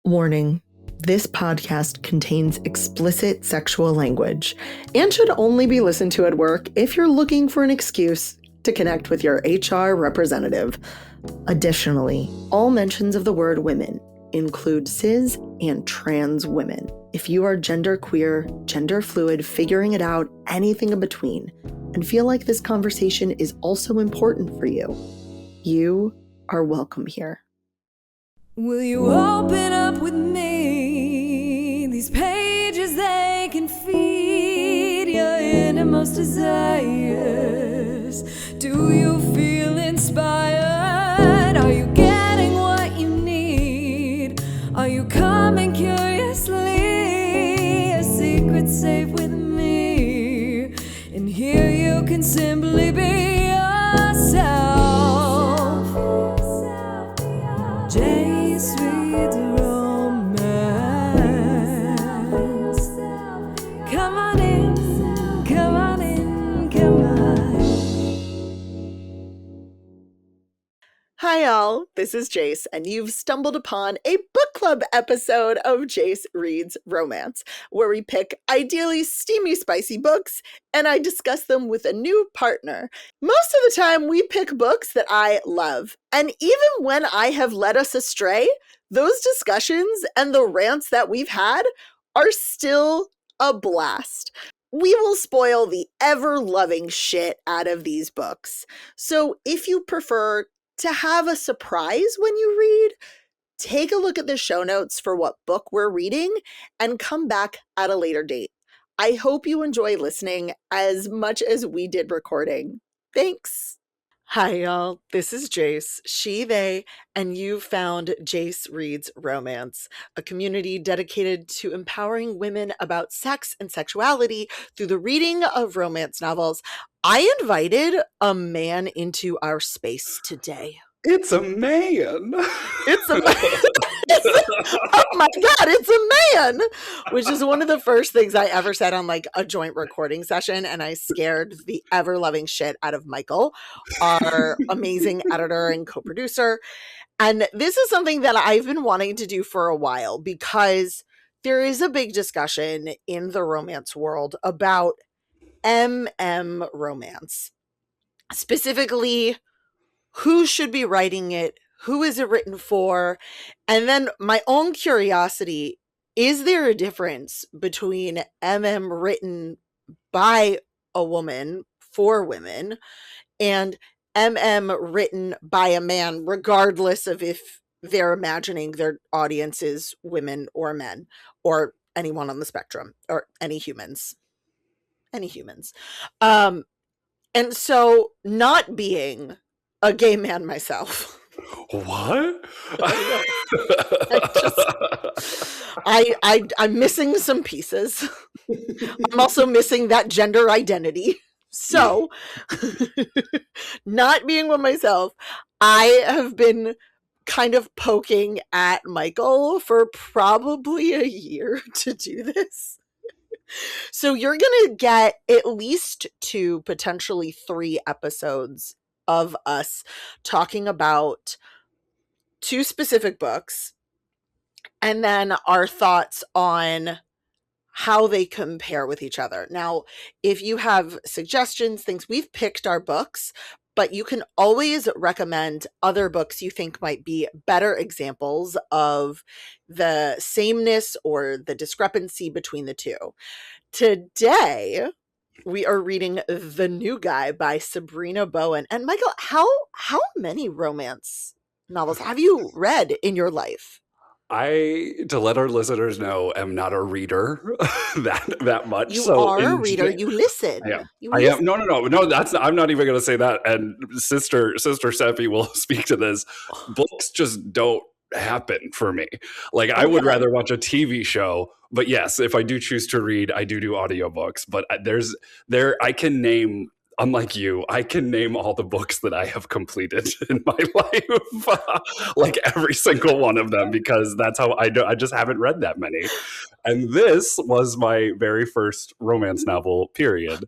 Warning. This podcast contains explicit sexual language and should only be listened to at work if you're looking for an excuse to connect with your HR representative. Additionally, all mentions of the word women include cis and trans women. If you are genderqueer, gender fluid, figuring it out, anything in between, and feel like this conversation is also important for you, you are welcome here. Will you open up with me? These pages, they can feed your innermost desires. Do you feel inspired? Are you getting what you need? Are you coming curiously? A secret safe with me. And here you can simply be yourself. Sweet romance. Come on in, come on in, come on. Hi all, this is Jace, and you've stumbled upon a book club episode of Jace Reads Romance, where we pick ideally steamy, spicy books, and I discuss them with a new partner. Most of the time, we pick books that I love, and even when I have led us astray, those discussions and the rants that we've had are still a blast. We will spoil the ever-loving shit out of these books. So if you prefer to have a surprise when you read, take a look at the show notes for what book we're reading and come back at a later date. I hope you enjoy listening as much as we did recording. Thanks. Hi, y'all. This is Jace, she, they, and you found Jace Reads Romance, a community dedicated to empowering women about sex and sexuality through the reading of romance novels. I invited a man into our space today. It's a man. It's a man. Oh my God, it's a man, which is one of the first things I ever said on like a joint recording session. And I scared the ever loving shit out of Michael, our amazing editor and co-producer. And this is something that I've been wanting to do for a while because there is a big discussion in the romance world about romance. Specifically, who should be writing it? Who is it written for? And then my own curiosity, is there a difference between written by a woman for women and written by a man, regardless of if they're imagining their audience is women or men or anyone on the spectrum or any humans? And so not being a gay man myself. What? I'm missing some pieces. I'm also missing that gender identity. So, not being one myself, I have been kind of poking at Michael for probably a year to do this. So you're going to get at least 2, potentially 3 episodes of us talking about 2 specific books and then our thoughts on how they compare with each other. Now, if you have suggestions, things, we've picked our books, but you can always recommend other books you think might be better examples of the sameness or the discrepancy between the 2. Today, we are reading The New Guy by Sarina Bowen. And Michael, how many romance novels have you read in your life? To let our listeners know, am not a reader that much. You are a reader. You listen. I am. No. I'm not even going to say that. And Sister Seppi will speak to this. Books just don't happen for me. Like I would rather watch a TV show. But yes, if I do choose to read, I do audiobooks. But I can name, unlike you, I can name all the books that I have completed in my life, like every single one of them, because that's how I do. I just haven't read that many. And this was my very first romance novel, period,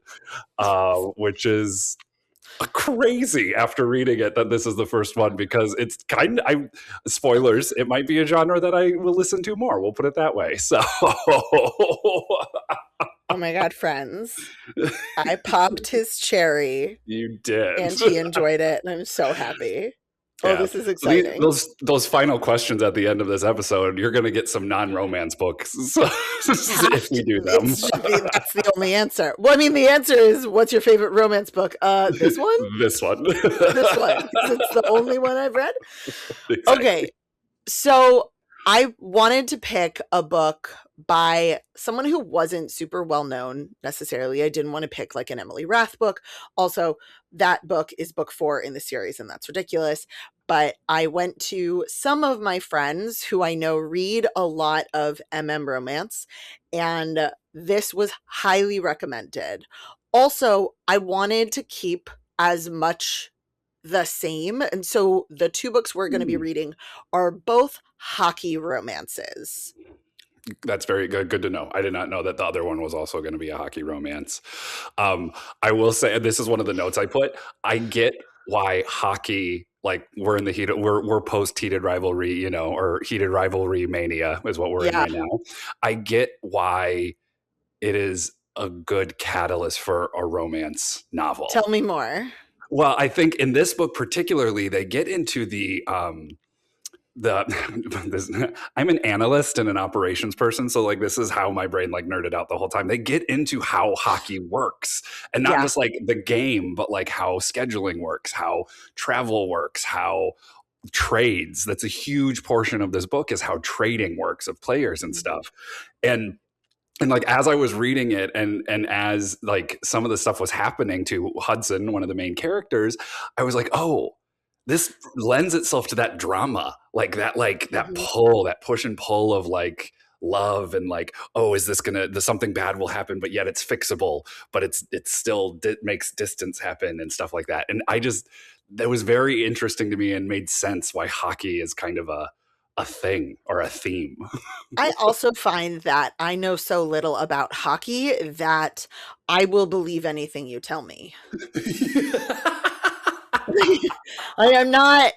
which is crazy after reading it that this is the first one, because it's kind of, I spoilers, it might be a genre that I will listen to more. We'll put it that way. So Oh my God, friends. I popped his cherry you did. and he enjoyed it, and I'm so happy. Oh, Yeah. this is So exciting. those final questions at the end of this episode, you're going to get some non-romance books if we do them. That's the only answer. Well, I mean, the answer is, what's your favorite romance book? This one? This one. This one. 'Cause it's the only one I've read. Exactly. Okay. So I wanted to pick a book by someone who wasn't super well known necessarily. I didn't want to pick like an Emily Rath book. Also, that book is book 4 in the series, and that's ridiculous. But I went to some of my friends who I know read a lot of romance, and this was highly recommended. Also, I wanted to keep as much the same. And so the 2 books we're going to be reading are both hockey romances. That's very good. Good to know. I did not know that the other one was also going to be a hockey romance. I will say, this is one of the notes I put. I get why hockey, like we're in the heat, we're post heated rivalry, or heated rivalry mania is what we're in right now. I get why it is a good catalyst for a romance novel. Tell me more. Well, I think in this book particularly, they get into I'm an analyst and an operations person, so like this is how my brain like nerded out the whole time. They get into how hockey works, and not just like the game, but like how scheduling works, how travel works, how trades. That's a huge portion of this book, is how trading works of players and stuff. And like as I was reading it, and as like some of the stuff was happening to Hudson, one of the main characters, I was like, oh, this lends itself to that drama, like that pull, that push and pull of like love, and like, oh, is this something bad will happen, but yet it's fixable, but it's still makes distance happen and stuff like that. And that was very interesting to me and made sense why hockey is kind of a thing or a theme. I also find that I know so little about hockey that I will believe anything you tell me. I'm not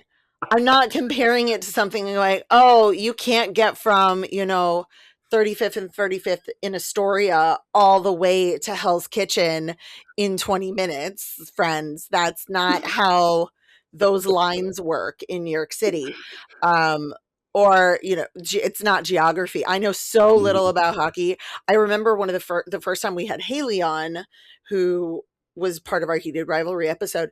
comparing it to something like, oh, you can't get from, 35th and 35th in Astoria all the way to Hell's Kitchen in 20 minutes, friends. That's not how those lines work in New York City. Or, it's not geography. I know so little about hockey. I remember one of the first time we had Haley on, who was part of our heated rivalry episode.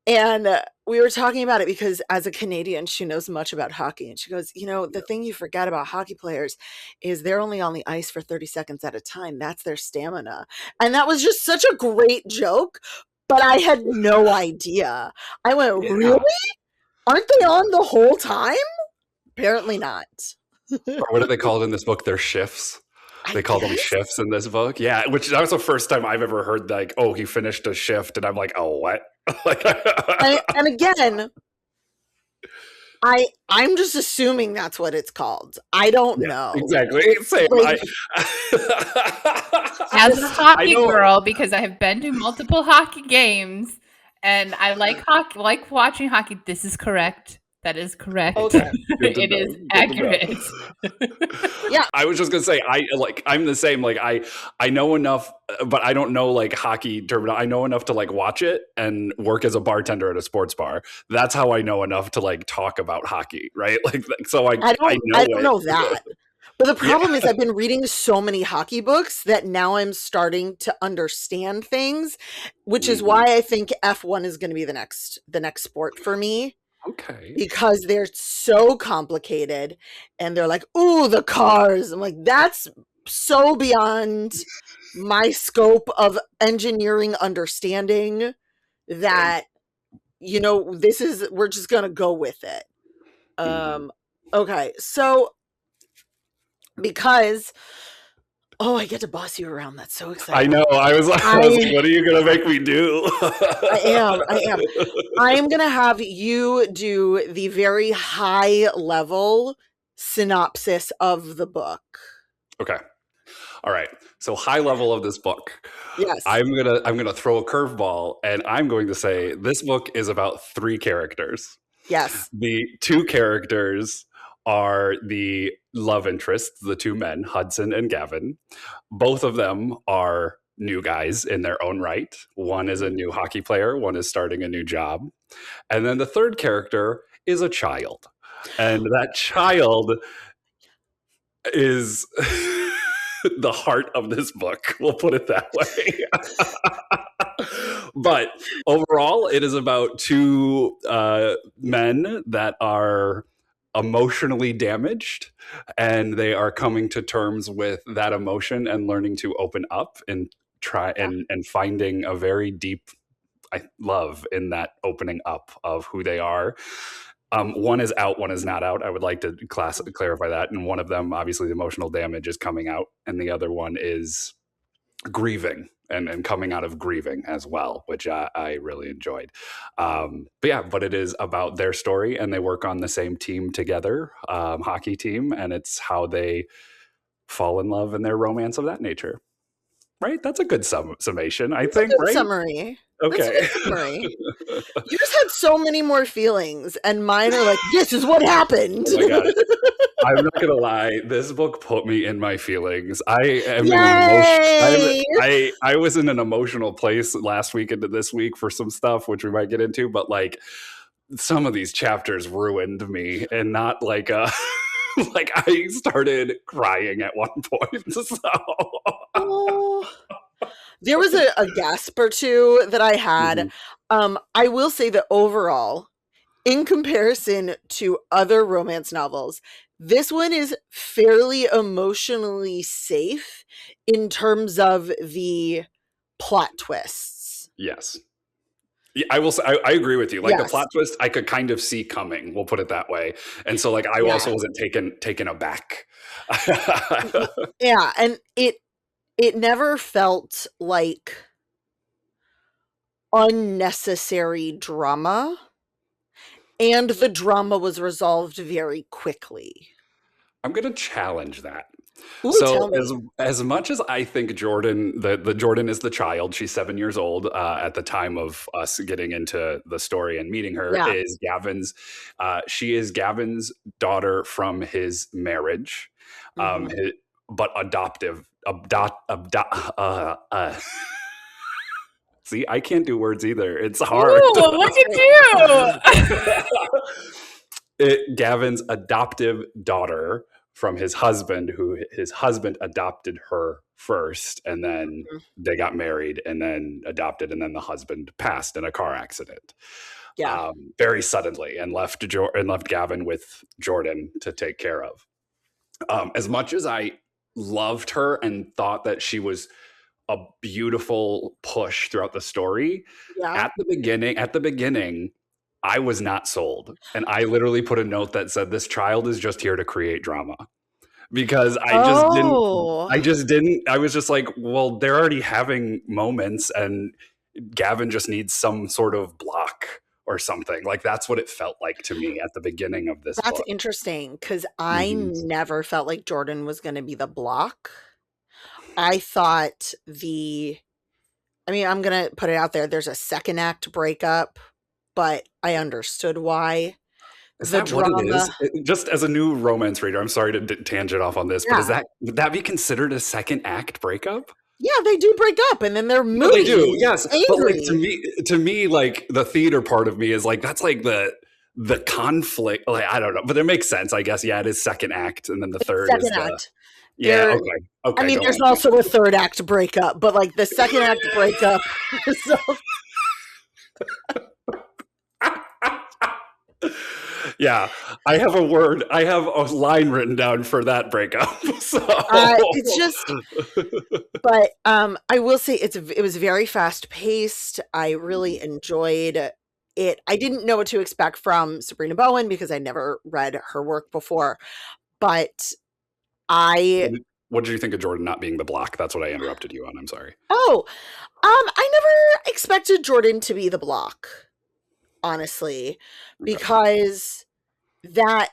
And we were talking about it because as a Canadian, she knows much about hockey. And she goes, the thing you forget about hockey players is they're only on the ice for 30 seconds at a time. That's their stamina. And that was just such a great joke, but I had no idea. I went, really? Aren't they on the whole time? Apparently not. Or what do they call it in this book? Their shifts. They call them shifts in this book. Yeah, which that was the first time I've ever heard like, oh, he finished a shift, and I'm like, oh, what? and again, I'm just assuming that's what it's called. I don't know. Exactly. Same. As a hockey girl, because I have been to multiple hockey games, and I like hockey, like watching hockey. This is correct. That is correct. Okay. It is accurate. Yeah. I was just gonna say, I'm the same. Like I know enough, but I don't know like hockey terminology. I know enough to like watch it and work as a bartender at a sports bar. That's how I know enough to like talk about hockey, right? Like so I don't know that. But the problem is I've been reading so many hockey books that now I'm starting to understand things, which is why I think F1 is going to be the next sport for me. Okay. Because they're so complicated, and they're like, ooh, the cars. I'm like, that's so beyond my scope of engineering understanding that, we're just going to go with it. Okay. So because, I get to boss you around. That's so exciting. I know. I was like, what are you going to make me do? I am. I am going to have you do the very high level synopsis of the book. Okay. All right. So high level of this book. Yes. I'm gonna throw a curveball, and I'm going to say this book is about three characters. Yes. The two characters are the love interests, the two men, Hudson and Gavin. Both of them are new guys in their own right. One is a new hockey player, one is starting a new job. And then the third character is a child. And that child is the heart of this book. We'll put it that way. But overall, it is about two men that are emotionally damaged, and they are coming to terms with that emotion and learning to open up and try and finding a very deep love in that opening up of who they are. One is out, one is not out. I would like to clarify that. And one of them, obviously, the emotional damage is coming out, and the other one is grieving and coming out of grieving as well, which I really enjoyed. But it is about their story, and they work on the same team together, hockey team, and it's how they fall in love and their romance of that nature. Right? That's a good summation, I think, a good right? summary. Okay. You just had so many more feelings, and mine are like, this is what happened. Oh my God. I'm not gonna lie. This book put me in my feelings. I am I was in an emotional place last week into this week for some stuff, which we might get into. But like, some of these chapters ruined me, and not like like I started crying at one point. So. Oh, there was a gasp or two that I had. Mm-hmm. I will say that overall, in comparison to other romance novels, this one is fairly emotionally safe in terms of the plot twists. Yes. Yeah, I will say, I agree with you. Like, Yes. the plot twist, I could kind of see coming. We'll put it that way. And so, like, I also wasn't taken aback. Yeah, and it never felt like unnecessary drama, and the drama was resolved very quickly. I'm going to challenge that. Ooh, So as much as I think Jordan, the Jordan is the child, she's 7 years old at the time of us getting into the story and meeting her, is Gavin's. She is Gavin's daughter from his marriage, but adoptive. See, I can't do words either. It's hard. Ooh, look at you. Gavin's adoptive daughter from his husband, who his husband adopted her first, and then they got married and then adopted, and then the husband passed in a car accident. Very suddenly, and left Gavin with Jordan to take care of. As much as I loved her and thought that she was a beautiful push throughout the story, at the beginning, I was not sold. And I literally put a note that said, this child is just here to create drama. Because I was just like, well, they're already having moments, and Gavin just needs some sort of block or something. Like, that's what it felt like to me at the beginning of this book. That's interesting, because I never felt like Jordan was going to be the block. I thought I'm going to put it out there. There's a second act breakup, but I understood why. Is that what it is? Just as a new romance reader, I'm sorry to tangent off on this, but would that be considered a second act breakup? Yeah, they do break up, and then they're moody. They do, yes. Angry. But like, to me, like, the theater part of me is like, that's like the conflict. Like, I don't know, but it makes sense, I guess. Yeah, it is second act, and then the third is act. Okay. I mean, there's also a third act breakup, but like the second act breakup. Yeah, I have a line written down for that breakup. So it's just, but I will say it was very fast paced. I really enjoyed it. I didn't know what to expect from Sarina Bowen because I never read her work before, but what did you think of Jordan not being the block? That's what I interrupted you on. I'm sorry. I never expected Jordan to be the block, honestly, because that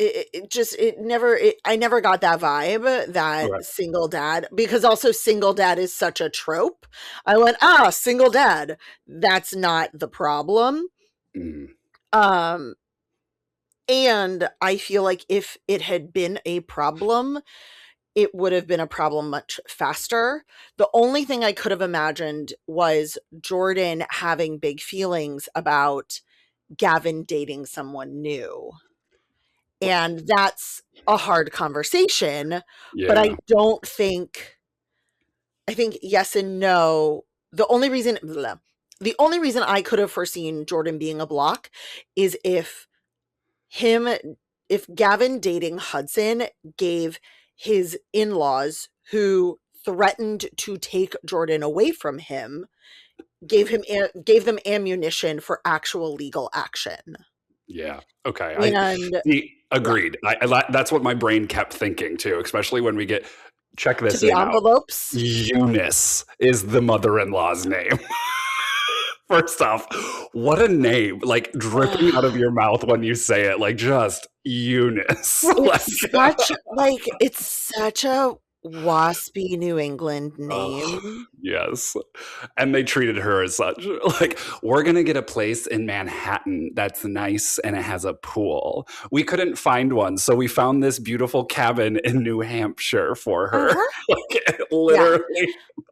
I never got that vibe that Right. single dad, because also single dad is such a trope. I went, single dad. That's not the problem. Mm. Um, and I feel like if it had been a problem, it would have been a problem much faster. The only thing I could have imagined was Jordan having big feelings about Gavin dating someone new. And that's a hard conversation, but Yeah. I think yes and no. The only reason I could have foreseen Jordan being a block is him if Gavin dating Hudson gave his in-laws, who threatened to take Jordan away from him, gave them ammunition for actual legal action. Yeah. Okay. And Agreed. That's what my brain kept thinking too, especially when we get check to this the in out. envelopes. Eunice is the mother-in-law's name. First off, what a name! Like dripping out of your mouth when you say it, like just Eunice. It's such a waspy New England name. Yes. And they treated her as such. Like, we're going to get a place in Manhattan that's nice and it has a pool. We couldn't find one, so we found this beautiful cabin in New Hampshire for her. Like, literally.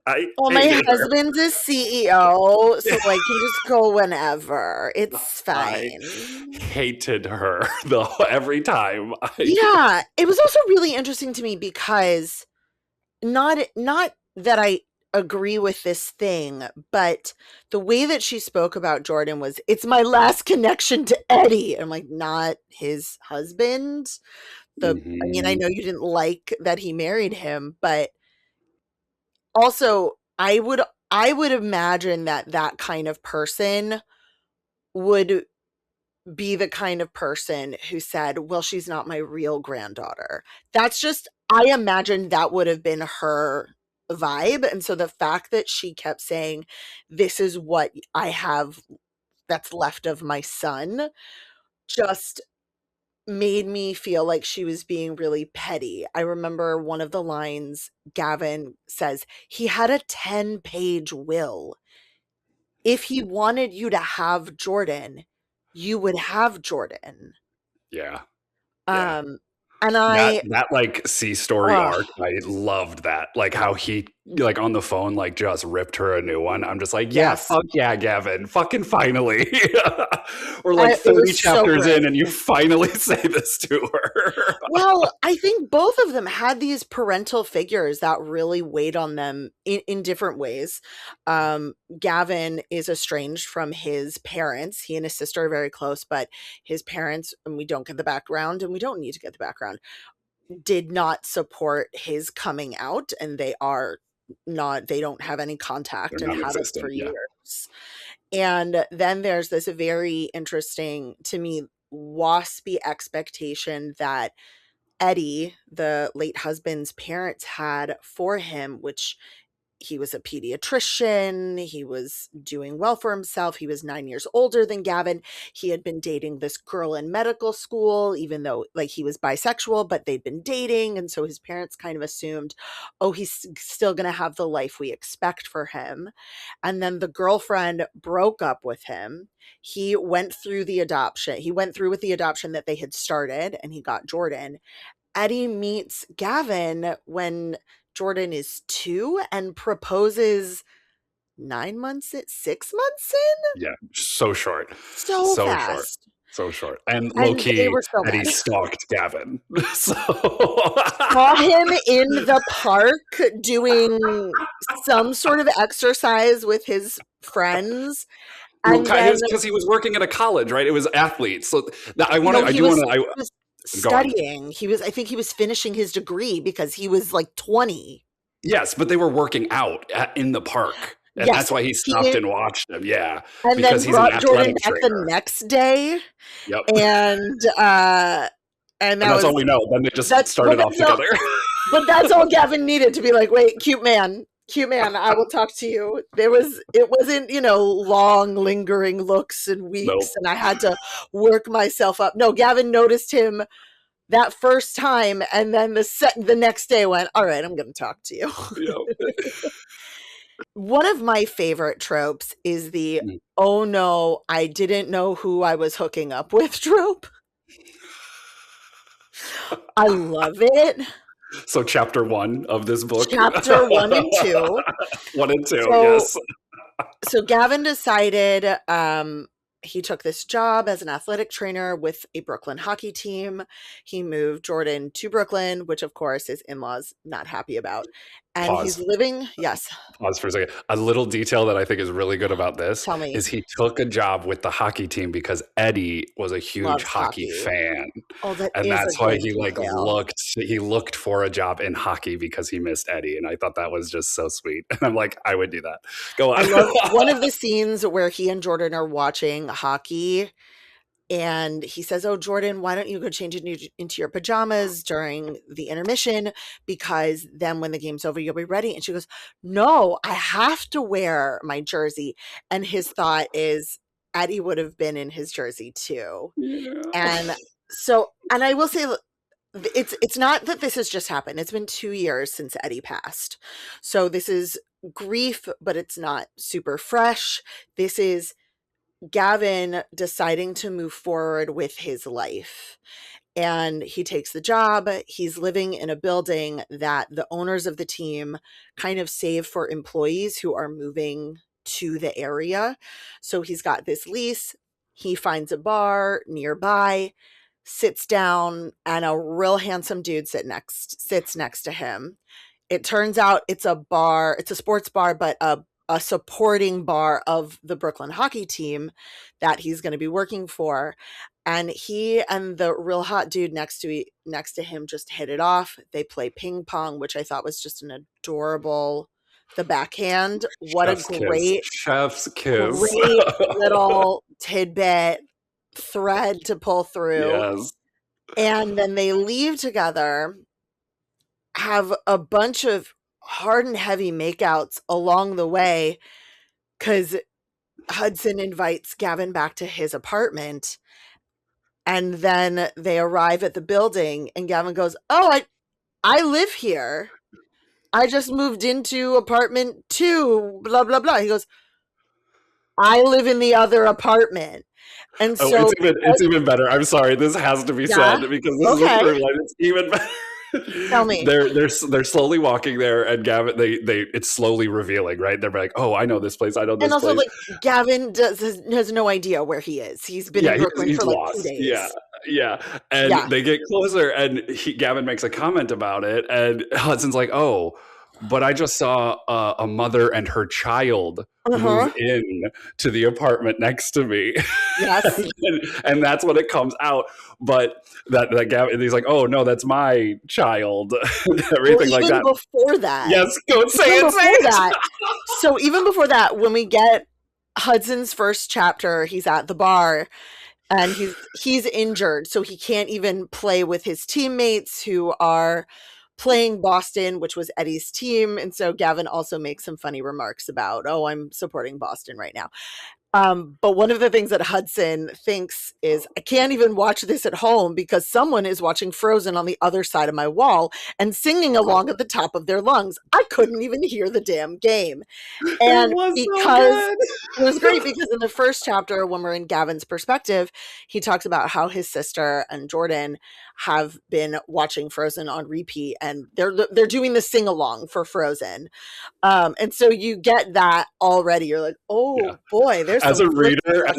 Yeah. My husband's a CEO, so I can just go whenever. It's fine. I hated her, though, every time. Yeah. It was also really interesting to me because not that I agree with this thing, but the way that she spoke about Jordan was, it's my last connection to Eddie. I'm like, not his husband. I mean, I know you didn't like that he married him, but also I would imagine that kind of person would be the kind of person who said, well, she's not my real granddaughter. That's just, I imagine that would have been her vibe. And so the fact that she kept saying, this is what I have that's left of my son, just made me feel like she was being really petty. I remember one of the lines Gavin says, he had a 10-page will. If he wanted you to have Jordan, you would have Jordan. Yeah. And that like C story arc, I loved that. Like how he like on the phone, like just ripped her a new one. I'm just like, yeah, fuck yeah, Gavin. Fucking finally. We're like 30 chapters in and you finally say this to her. Well, I think both of them had these parental figures that really weighed on them in different ways. Gavin is estranged from his parents. He and his sister are very close, but his parents, and we don't get the background, and we don't need to get the background, did not support his coming out, and they don't have any contact and haven't for years. And then there's this very interesting, to me, waspy expectation that Eddie, the late husband's parents, had for him, which he was a pediatrician. He was doing well for himself. He was 9 years older than Gavin. He had been dating this girl in medical school, even though like he was bisexual, but they'd been dating. And so his parents kind of assumed, oh, he's still going to have the life we expect for him. And then the girlfriend broke up with him. He went through the adoption. He went through with the adoption that they had started, and he got Jordan. Eddie meets Gavin when Jordan is 2 and proposes 6 months in. Yeah, so short. So fast. So short. And low-key, Eddie stalked Gavin. Saw him in the park doing some sort of exercise with his friends. Because he was working at a college, right? It was athletes. So I was studying. I think he was finishing his degree because he was like 20. Yes, but they were working out in the park. And that's why he stopped and watched them. Yeah. And because then brought Jordan back the next day. Yep. And that's all we know. Then they just started off together. But that's all Gavin needed to be like, wait, cute man, I will talk to you. It wasn't, long lingering looks and weeks. Nope. And I had to work myself up. No, Gavin noticed him that first time, and then the next day went, all right, I'm going to talk to you. Yep. One of my favorite tropes is the, oh no, I didn't know who I was hooking up with trope. I love it. So chapter 1 of this book. Chapter 1 and 2. 1 and 2, So, yes. So Gavin decided he took this job as an athletic trainer with a Brooklyn hockey team. He moved Jordan to Brooklyn, which of course his in-laws not happy about. And Pause. he's living, yes. Pause for a second. A little detail that I think is really good about this Tell me. is he took a job with the hockey team because Eddie was a huge Loves hockey fan. Oh, that And is that's a why good he detail. looked for a job in hockey because he missed Eddie. And I thought that was just so sweet. And I'm like, I would do that. Go on. I love one of the scenes where he and Jordan are watching hockey. And he says, oh, Jordan, why don't you go change into your pajamas during the intermission? Because then when the game's over, you'll be ready. And she goes, no, I have to wear my jersey. And his thought is, Eddie would have been in his jersey too. Yeah. And I will say, it's not that this has just happened. It's been 2 years since Eddie passed. So this is grief, but it's not super fresh. This is Gavin deciding to move forward with his life. And he takes the job. He's living in a building that the owners of the team kind of save for employees who are moving to the area. So he's got this lease. He finds a bar nearby, sits down, and a real handsome dude sits next to him. It turns out it's a bar, it's a sports bar, but a supporting bar of the Brooklyn hockey team that he's going to be working for. And he and the real hot dude next to him just hit it off. They play ping pong, which I thought was just an adorable, the backhand. What Chef's a great, Chef's kiss. Great little tidbit thread to pull through. Yes. And then they leave together, have a bunch of hard and heavy makeouts along the way because Hudson invites Gavin back to his apartment, and then they arrive at the building and Gavin goes, oh, I live here. I just moved into apartment 2, blah, blah, blah. He goes, I live in the other apartment. And so it's even better. I'm sorry. This has to be said because this is a third line. It's even better. Tell me. They're slowly walking there, and Gavin, it's slowly revealing, right? They're like, "Oh, I know this place. I know this place." And also, like, Gavin has no idea where he is. He's been in Brooklyn for like 2 days. Yeah. And they get closer, and Gavin makes a comment about it, and Hudson's like, "Oh, but I just saw a mother and her child move in to the apartment next to me." Yes. and that's when it comes out. But that Gavin, he's like, "Oh no, that's my child." Everything like that. Before that, yes, go say it. So even before that, when we get Hudson's first chapter, he's at the bar. And he's injured, so he can't even play with his teammates who are playing Boston, which was Eddie's team. And so Gavin also makes some funny remarks about, oh, I'm supporting Boston right now. But one of the things that Hudson thinks is, I can't even watch this at home because someone is watching Frozen on the other side of my wall and singing along at the top of their lungs. I couldn't even hear the damn game. And it was great because in the first chapter, when we're in Gavin's perspective, he talks about how his sister and Jordan have been watching Frozen on repeat, and they're doing the sing along for Frozen. And so you get that already. You're like, oh boy, there's as a reader, I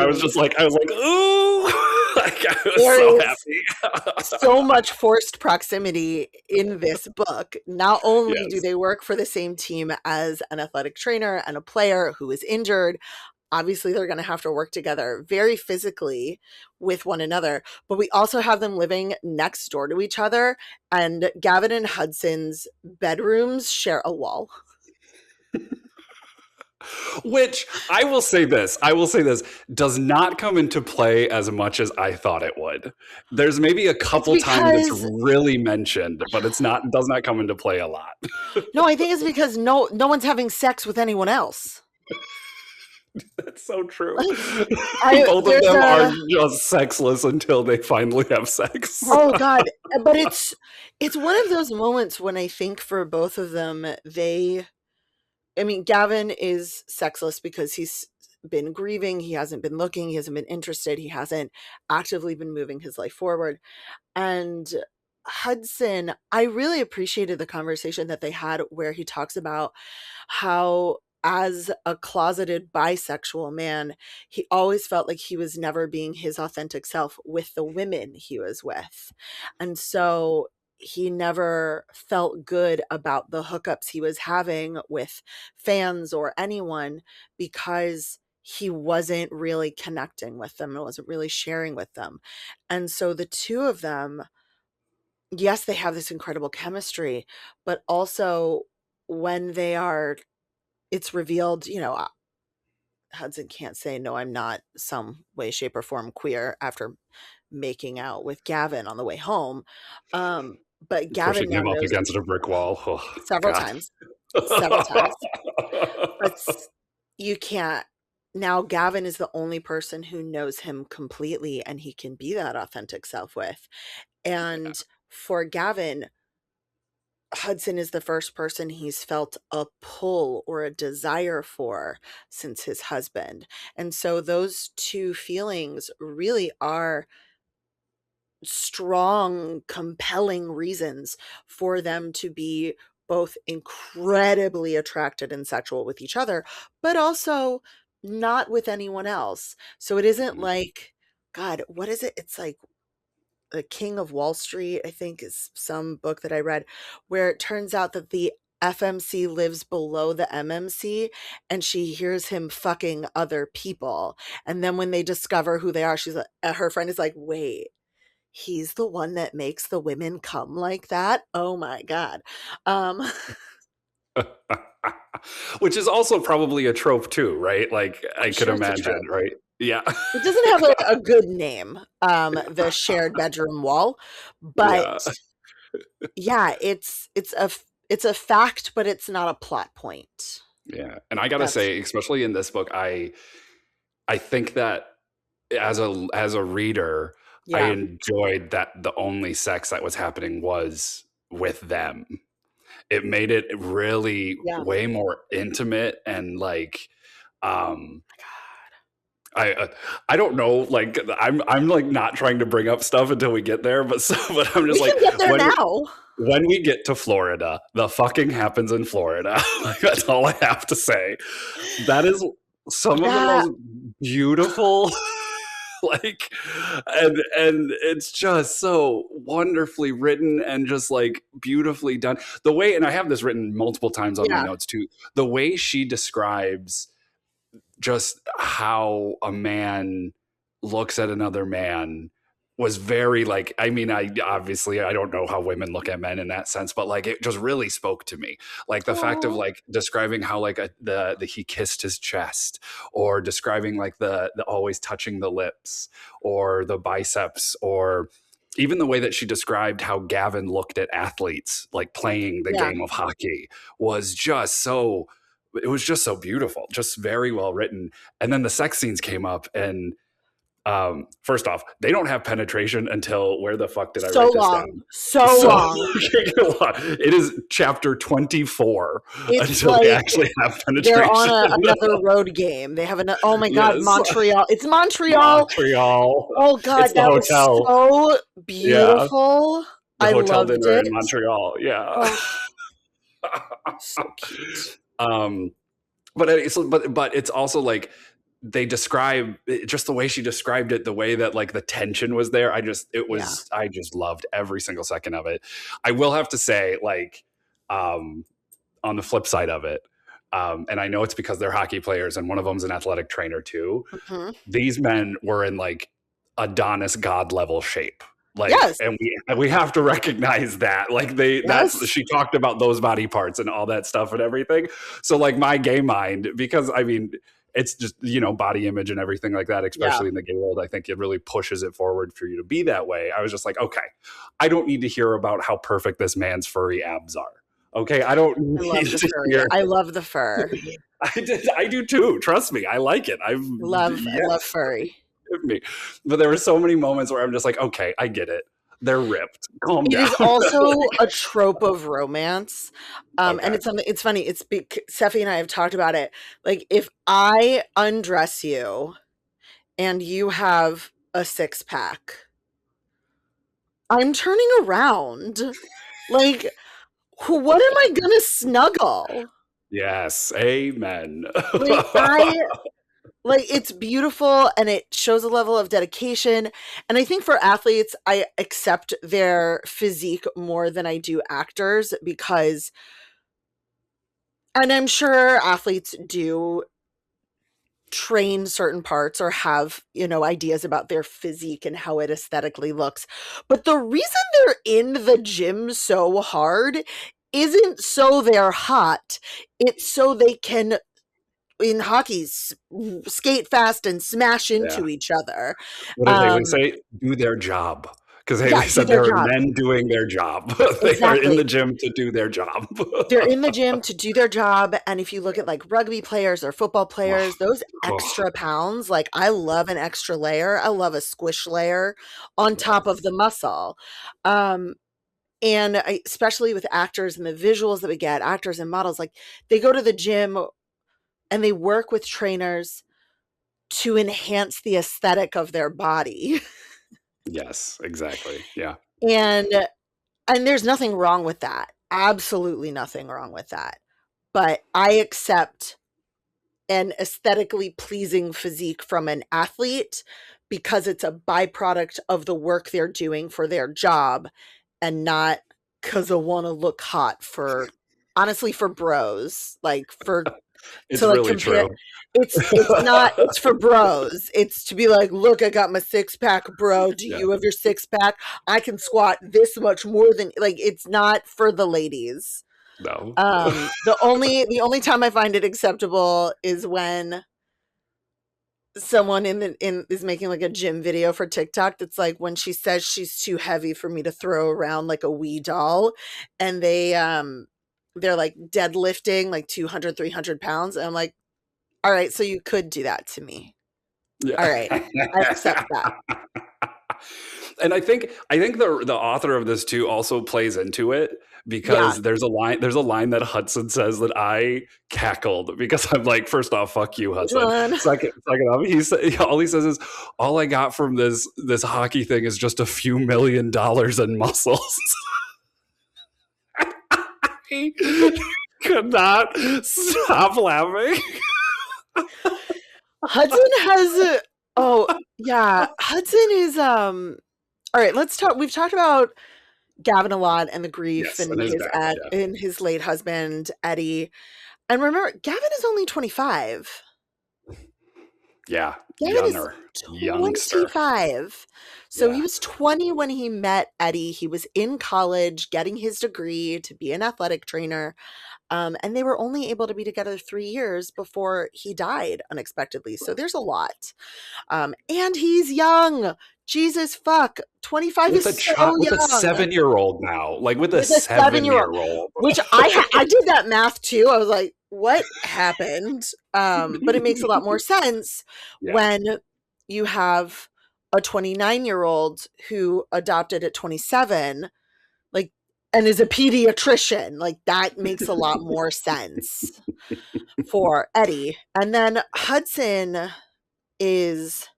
was like, ooh, like, I was so happy. So much forced proximity in this book. Not only do they work for the same team as an athletic trainer and a player who is injured, obviously they're going to have to work together very physically with one another, but we also have them living next door to each other, and Gavin and Hudson's bedrooms share a wall. Which I will say this does not come into play as much as I thought it would. There's maybe a couple times it's really mentioned, but does not come into play a lot. No, I think it's because no one's having sex with anyone else. That's so true. Both of There's them are a just sexless until they finally have sex. oh god, but it's one of those moments when I think for both of them, I mean, Gavin is sexless because he's been grieving, he hasn't been looking, he hasn't been interested, he hasn't actively been moving his life forward. And Hudson, I really appreciated the conversation that they had where he talks about how, as a closeted bisexual man, he always felt like he was never being his authentic self with the women he was with. And so he never felt good about the hookups he was having with fans or anyone because he wasn't really connecting with them and wasn't really sharing with them. And so the two of them, yes, they have this incredible chemistry, but also when it's revealed, Hudson can't say, no, I'm not some way, shape, or form queer after making out with Gavin on the way home. But Gavin Pushing now him up knows against a brick wall. Oh, several God. times, several times. But you can't. Now Gavin is the only person who knows him completely and he can be that authentic self with. And for Gavin, Hudson is the first person he's felt a pull or a desire for since his husband. And so those two feelings really are strong, compelling reasons for them to be both incredibly attracted and sexual with each other, but also not with anyone else. So it isn't like, God, what is it? It's like The King of Wall Street, I think, is some book that I read, where it turns out that the FMC lives below the MMC and she hears him fucking other people. And then when they discover who they are, her friend is like, wait, he's the one that makes the women come like that? Oh my God. Um, Which is also probably a trope too, right? Like I I'm could sure it's a imagine, trope. right? Yeah. It doesn't have a good name, the shared bedroom wall, but Yeah. yeah, it's a fact, but it's not a plot point. Yeah. And I gotta That's say, especially in this book, I think that as a reader, I yeah, enjoyed that the only sex that was happening was with them. It made it really yeah. way more intimate and like um I I don't know, like I'm like not trying to bring up stuff until we get there, but I'm We just like can get there when now. when we get to Florida, the fucking happens in Florida. Like, that's all I have to say. That is some of the That most beautiful like and it's just so wonderfully written and just like beautifully done. The way, and I have this written multiple times on my yeah. notes too, the way she describes just how a man looks at another man was very like, I mean, I obviously I don't know how women look at men in that sense, but like it just really spoke to me. Like the fact of Aw. like describing how like the he kissed his chest, or describing like the always touching the lips or the biceps, or even the way that she described how Gavin looked at athletes like playing the Yeah. game of hockey was just so, it was just so beautiful, just very well written. And then the sex scenes came up, and first off, they don't have penetration until, where the fuck did I So write this long. down? So So long. it is chapter 24 It's until they like actually have they're on penetration. another road game. They have oh my God, Yes, Montreal. It's Montreal. Montreal. Oh God, It's the that was hotel. so Yeah, beautiful. the I hotel loved dinner in it. Montreal. Yeah. Oh, so cute. um, but it's also like they describe just the way she described it, the way that like the tension was there. Yeah. I just loved every single second of it. I will have to say, like, on the flip side of it, and I know it's because they're hockey players and one of them's an athletic trainer too. Hmm. These men were in like Adonis god level shape. Like, Yes. and we have to recognize that. Like Yes. she talked about those body parts and all that stuff and everything. So like my gay mind, because I mean, it's just, body image and everything like that, Yeah. especially in the gay world, I think it really pushes it forward for you to be that way. I was just like, okay, I don't need to hear about how perfect this man's furry abs are. Okay, I don't I love need the to furry. hear. I love the fur. I do too. Trust me, I like it. I love furry. Me. But there were so many moments where I'm just like, okay, I get it. They're ripped. Calm It down. is also a trope of romance. And Okay. it's something, it's funny. Seffi and I have talked about it. Like, if I undress you and you have a six pack, I'm turning around. Like, what am I gonna snuggle? Yes. Amen. Like, it's beautiful and it shows a level of dedication. And I think for athletes, I accept their physique more than I do actors, because, and I'm sure athletes do train certain parts or have, ideas about their physique and how it aesthetically looks. But the reason they're in the gym so hard isn't so they're hot. It's so they can, in hockey, skate fast and smash Yeah. into each other. What did Haley say? Do their job. Because Haley Do said their there are job. men doing their job. They are in Exactly. the gym to do their job. They're in the gym to do their job. And if you look at like rugby players or football players, those extra pounds, like, I love an extra layer. I love a squish layer on top of the muscle. And especially with actors and the visuals that we get, actors and models, like, they go to the gym and they work with trainers to enhance the aesthetic of their body. Yes, exactly. Yeah. And there's nothing wrong with that. Absolutely nothing wrong with that. But I accept an aesthetically pleasing physique from an athlete because it's a byproduct of the work they're doing for their job, and not because I want to look hot for, honestly, for bros. Like, It's to like really compare. true. It's for bros. It's to be like, look, I got my six pack, bro. Do Yeah. you have your six pack? I can squat this much more than, like, it's not for the ladies. No. The only time I find it acceptable is when someone is making like a gym video for TikTok that's like, when she says she's too heavy for me to throw around like a wee doll, and they're like deadlifting like 200, 300 pounds. And I'm like, all right, so you could do that to me. Yeah. All right, I accept that. And I think the author of this too also plays into it, because there's a line that Hudson says that I cackled, because I'm like, first off, fuck you, Hudson. Second off, all he says is, all I got from this hockey thing is just a few $1 million in muscles. He could not stop laughing. Hudson has Hudson is all right, let's talk. We've talked about Gavin a lot and the grief, Yes, and his late husband, Eddie. And remember, Gavin is only 25. Yeah, Gavin youngster. is 25. So he was 20 when he met Eddie. He was in college getting his degree to be an athletic trainer. And they were only able to be together 3 years before he died unexpectedly. So there's a lot. And he's young. Jesus fuck. 25 is so young. With a 7-year-old now. Like with a 7-year-old. Which I did that math too. I was like, what happened? But it makes a lot more sense when you have a 29-year-old who adopted at 27, like, and is a pediatrician. Like, that makes a lot more sense for Eddie. And then Hudson was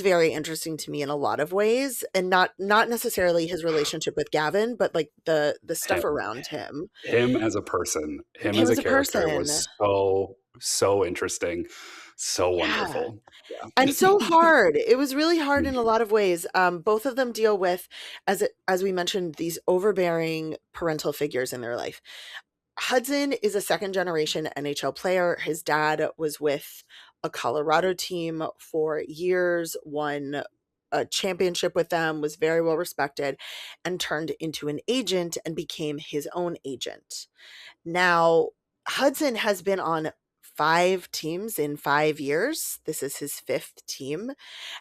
very interesting to me in a lot of ways, and not necessarily his relationship with Gavin, but like the stuff around him. Him as a person, him as a character was so interesting, so wonderful. Yeah. And so hard. It was really hard in a lot of ways. Both of them deal with, as we mentioned, these overbearing parental figures in their life. Hudson is a second generation NHL player. His dad was with a Colorado team for years, won a championship with them, was very well respected, and turned into an agent and became his own agent. Now, Hudson has been on 5 teams in 5 years. This is his 5th team.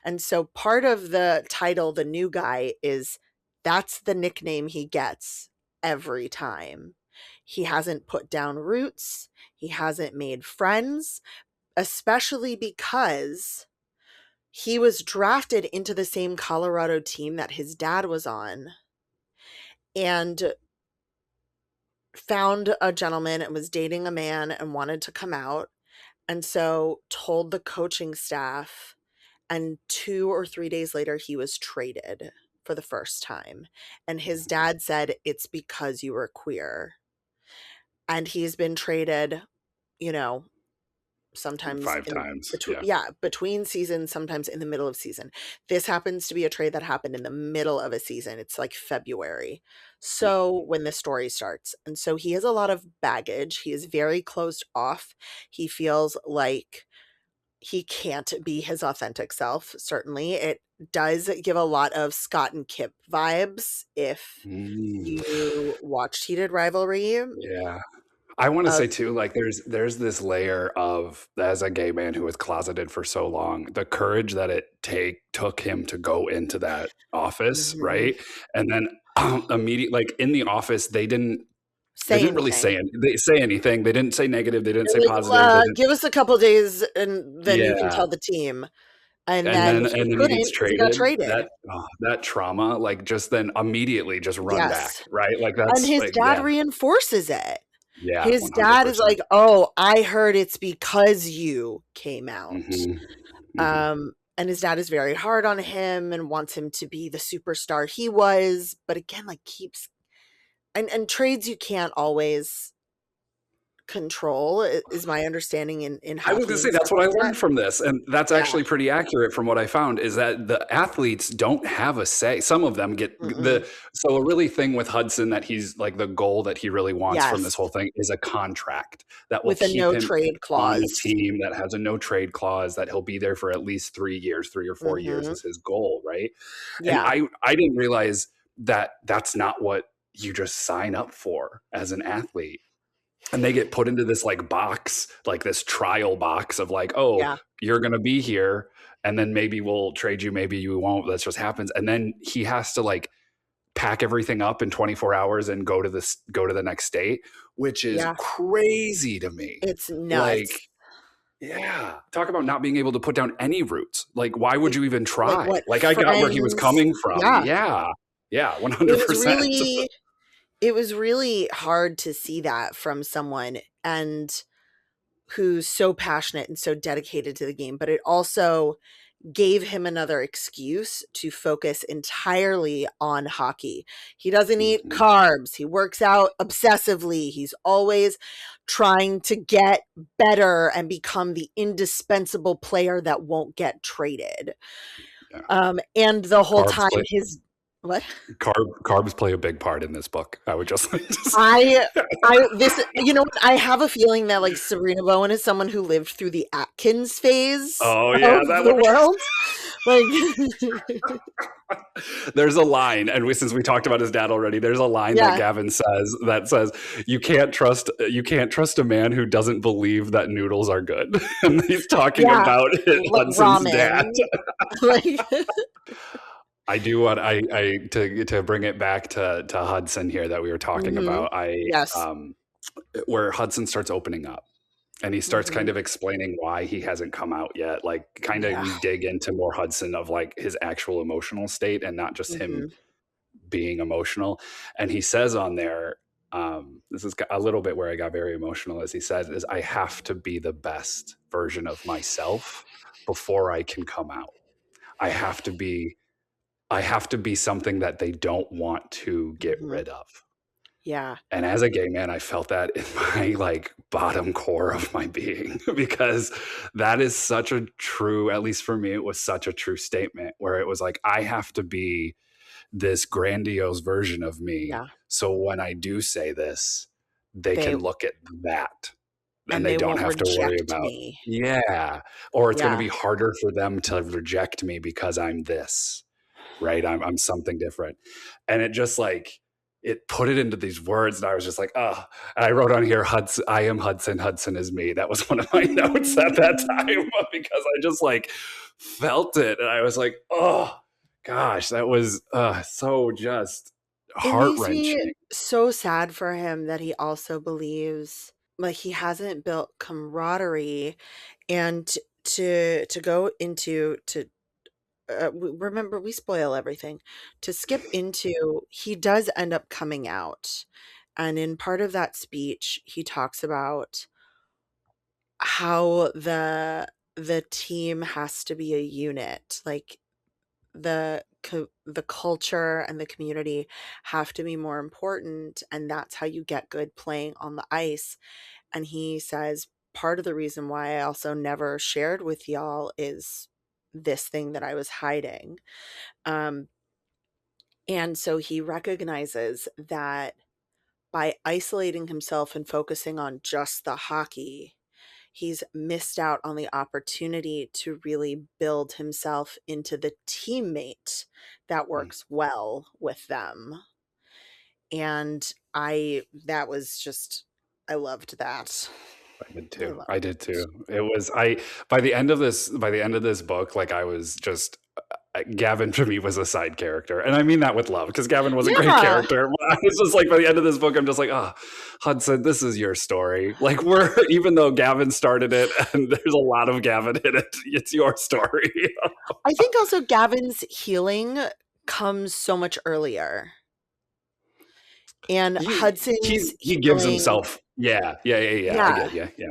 And so part of the title, The New Guy, is that's the nickname he gets every time. He hasn't put down roots. He hasn't made friends, especially because he was drafted into the same Colorado team that his dad was on and found a gentleman and was dating a man and wanted to come out. And so told the coaching staff, and 2 or 3 days later, he was traded for the first time. And his dad said, it's because you were queer. And he's been traded, you know, sometimes 5 times. between seasons, sometimes in the middle of season. This happens to be a trade that happened in the middle of a season. It's like February. So when the story starts. And so he has a lot of baggage. He is very closed off. He feels like he can't be his authentic self. Certainly. It does give a lot of Scott and Kip vibes if you watched Heated Rivalry. Yeah. I want to say too, like there's this layer of, as a gay man who was closeted for so long, the courage that it took him to go into that office, right? And then immediately, like in the office, they didn't really say anything. They didn't say negative. They didn't say like, positive. Give us a couple days, and then you can tell the team. And then he gets traded. He got traded. That trauma, like just then immediately just run back, right? Like that's, and his like, dad reinforces it. Yeah, his 100%. Dad is like, "Oh, I heard it's because you came out." And his dad is very hard on him and wants him to be the superstar he was, but again, like keeps and trades you can't always control, is my understanding in how I was going to say that's what I learned from this, and that's actually pretty accurate from what I found, is that the athletes don't have a say. Some of them get so a really thing with Hudson that he's like, the goal that he really wants from this whole thing is a contract that will with a keep no him trade clause on a team that has a no trade clause, that he'll be there for at least 3 years, 3 or 4 years is his goal, right? Yeah. And I didn't realize that that's not what you just sign up for as an athlete. And they get put into this like box, like this trial box of like, oh, you're going to be here, and then maybe we'll trade you, maybe you won't. That just happens. And then he has to like pack everything up in 24 hours and go to the next state, which is crazy to me. It's nuts. Like, yeah, talk about not being able to put down any roots. Like, why would you even try? Like I got where he was coming from. Yeah, 100%. It was really hard to see that from someone and who's so passionate and so dedicated to the game, but it also gave him another excuse to focus entirely on hockey. He doesn't eat carbs. He works out obsessively. He's always trying to get better and become the indispensable player that won't get traded. And the whole time what? Carbs play a big part in this book. I would just like to say. I have a feeling that like Sarina Bowen is someone who lived through the Atkins phase of the world. Like, there's a line, and since we talked about his dad already, there's a line that Gavin says that says, you can't trust a man who doesn't believe that noodles are good. And he's talking about Hudson's dad. I do want to bring it back to Hudson here that we were talking about. Where Hudson starts opening up, and he starts kind of explaining why he hasn't come out yet. Like, kind of we dig into more Hudson of like his actual emotional state and not just him being emotional. And he says on there, this is a little bit where I got very emotional, as he says, is I have to be the best version of myself before I can come out. I have to be something that they don't want to get rid of. Yeah. And as a gay man, I felt that in my like bottom core of my being, because that is such a true, at least for me, it was such a true statement where it was like, I have to be this grandiose version of me. Yeah. So when I do say this, they can look at that. And they don't have to worry about me. Yeah. Or it's going to be harder for them to reject me because I'm this. Right. I'm something different. And it just like, it put it into these words, and I was just like, oh. And I wrote on here, Hudson, I am Hudson, Hudson is me. That was one of my notes at that time, because I just like felt it. And I was like, oh gosh, that was so just It makes me heart-wrenching. so sad for him that he also believes like he hasn't built camaraderie and to go into to remember we spoil everything to skip into he does end up coming out, and in part of that speech he talks about how the team has to be a unit, like the culture and the community have to be more important, and that's how you get good playing on the ice. And he says part of the reason why I also never shared with y'all is this thing that I was hiding. um and so he recognizes that by isolating himself and focusing on just the hockey, he's missed out on the opportunity to really build himself into the teammate that Mm. works well with them. And that was just, I loved that. I did I too. loved I did it. too. It was I by the end of this book, like I was just Gavin to me was a side character, and I mean that with love because Gavin was a great Yeah. character. But I was just like, by the end of this book, I'm just like, ah, Hudson, this is your story. Like we're even though Gavin started it, and there's a lot of Gavin in it, it's your story. I think also Gavin's healing comes so much earlier. And Hudson's He gives healing, himself. Yeah. I yeah. get yeah.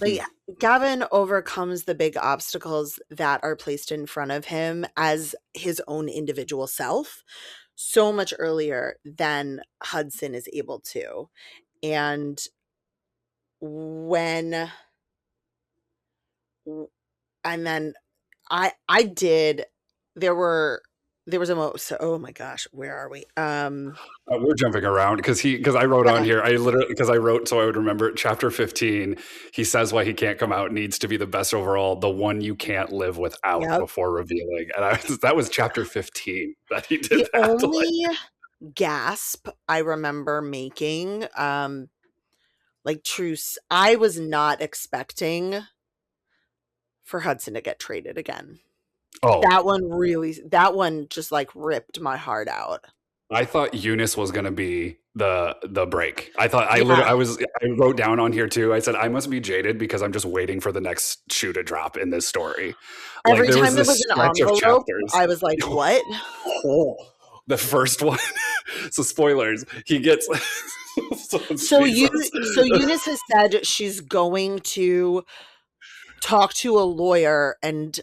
Like Gavin overcomes the big obstacles that are placed in front of him as his own individual self so much earlier than Hudson is able to. And when and then I did there was a so oh my gosh, where are we? We're jumping around because I wrote on Yeah, here. I literally because I wrote so I would remember it. Chapter 15. He says why he can't come out needs to be the best overall, the one you can't live without yep. before revealing. And that was chapter 15 that he did The that. Like, only gasp I remember making, like truce, I was not expecting for Hudson to get traded again. oh, That one just like ripped my heart out. I thought Eunice was going to be the break. I thought Yeah. I wrote down on here too. I said I must be jaded because I'm just waiting for the next shoe to drop in this story. Like Every there was time there this was an stretch of envelope, chapters. I was like, what? Oh, the first one. So spoilers. He gets. So Jesus. Eunice has said she's going to talk to a lawyer and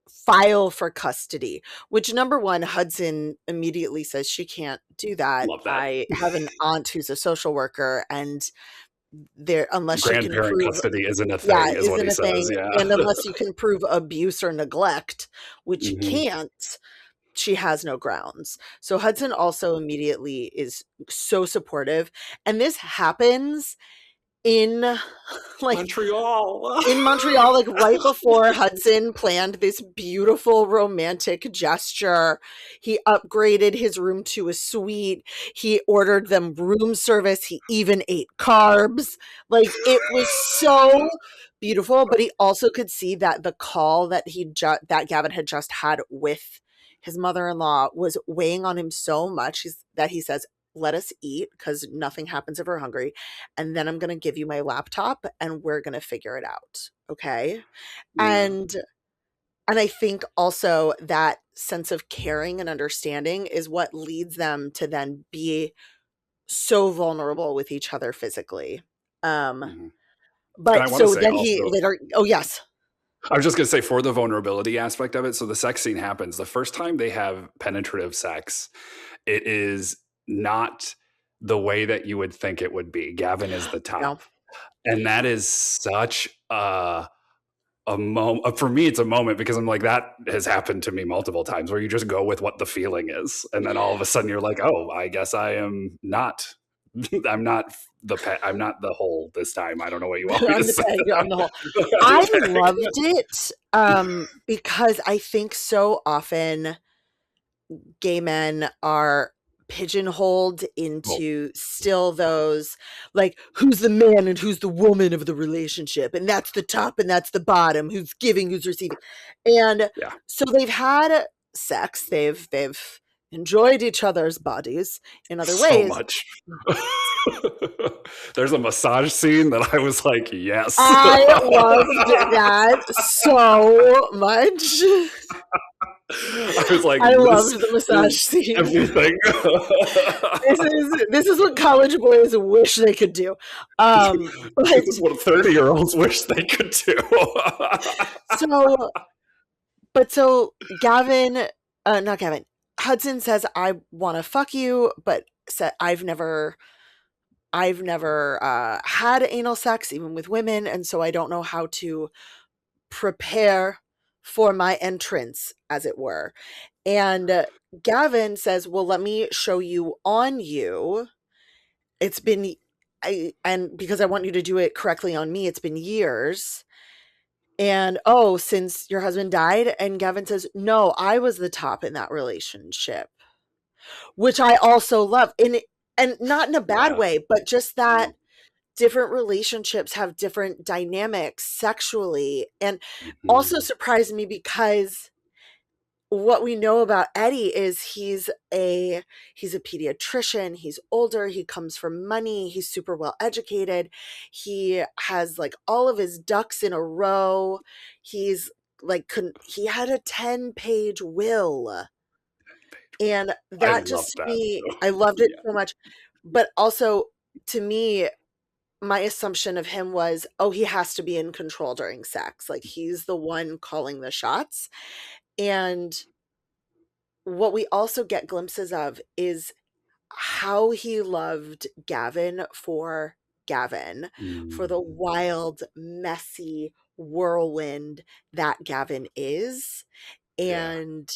file for custody, which number one, Hudson immediately says she can't do that. Love that. I have an aunt who's a social worker, and there unless you can Grandparent prove custody isn't a thing, is what isn't he a thing, says. Yeah. and unless you can prove abuse or neglect, which you Mhm. can't, she has no grounds. So Hudson also immediately is so supportive, and this happens in like Montreal. in Montreal, like right before Hudson planned this beautiful romantic gesture. He upgraded his room to a suite. He ordered them room service. He even ate carbs. Like it was so beautiful, but he also could see that the call that that Gavin had just had with his mother-in-law was weighing on him so much that he says, let us eat because nothing happens if we're hungry. And then I'm going to give you my laptop and we're going to figure it out. Okay. Yeah. And I think also that sense of caring and understanding is what leads them to then be so vulnerable with each other physically. Mhm. And I But want to so say then he also, later, oh yes. I was just going to say for the vulnerability aspect of it. So the sex scene happens. The first time they have penetrative sex, it is not the way that you would think it would be. Gavin is the No. top. And that is such a moment for me. It's a moment because I'm like, that has happened to me multiple times where you just go with what the feeling is. And then all of a sudden you're like, oh, I guess I am not, I'm not I'm not the whole this time. I don't know what you want me On to the say. peg, on the whole. I loved it because I think so often gay men are pigeonholed Oh, into still those like who's the man and who's the woman of the relationship, and that's the top and that's the bottom, who's giving, who's receiving. And yeah. so they've had sex, they've enjoyed each other's bodies in other So ways. much. There's a massage scene that I was like, yes. I loved that so much. I was like, I loved the massage scene. Everything. This is what college boys wish they could do. This is what 30-year-olds wish they could do. So Gavin, not Gavin, Hudson says, I want to fuck you, but said I've never had anal sex, even with women, and so I don't know how to prepare for my entrance, as it were. And Gavin says, well, let me show you on you. It's been, and because I want you to do it correctly on me, it's been years. And, oh, since your husband died? And Gavin says, no, I was the top in that relationship, which I also love. And not in a bad way, but just that different relationships have different dynamics sexually. And also surprised me because what we know about Eddie is he's a pediatrician. He's older. He comes from money. He's super well educated. He has like all of his ducks in a row. He's like, he had a 10-page will. And that just, to me, I loved it so much. But also, to me, my assumption of him was, oh, he has to be in control during sex. Like, he's the one calling the shots. And what we also get glimpses of is how he loved Gavin for Gavin, for the wild, messy whirlwind that Gavin is. And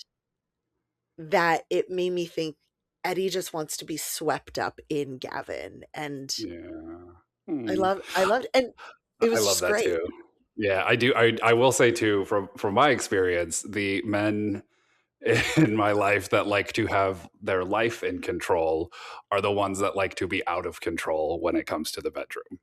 that it made me think Eddie just wants to be swept up in Gavin. And I loved, and it was just great. Too. Yeah, I do. I will say too, from my experience, the men in my life that like to have their life in control are the ones that like to be out of control when it comes to the bedroom.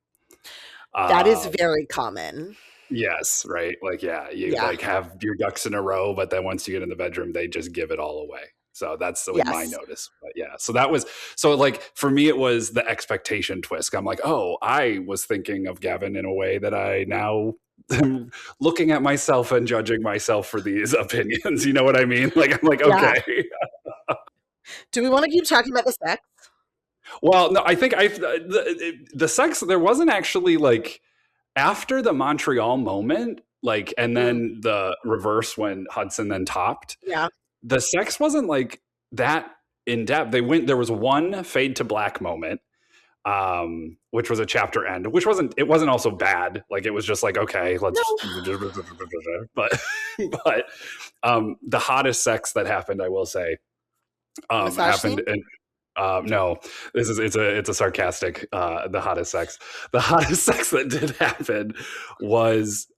That is very common. Yes, right. Like, like have your ducks in a row, but then once you get in the bedroom, they just give it all away. So that's my notice. But so that was, so like for me, it was the expectation twist. I'm like, oh, I was thinking of Gavin in a way that I now am looking at myself and judging myself for these opinions. You know what I mean? Like, I'm like, okay. Do we want to keep talking about the sex? Well, no, I think the sex, there wasn't actually like, after the Montreal moment, like, and then the reverse when Hudson then topped, the sex wasn't like that in depth. There was one fade to black moment, which was a chapter end, which wasn't also bad. Like, it was just like, okay, let's, but the hottest sex that happened, I will say, happened in, no, it's a sarcastic, the hottest sex that did happen was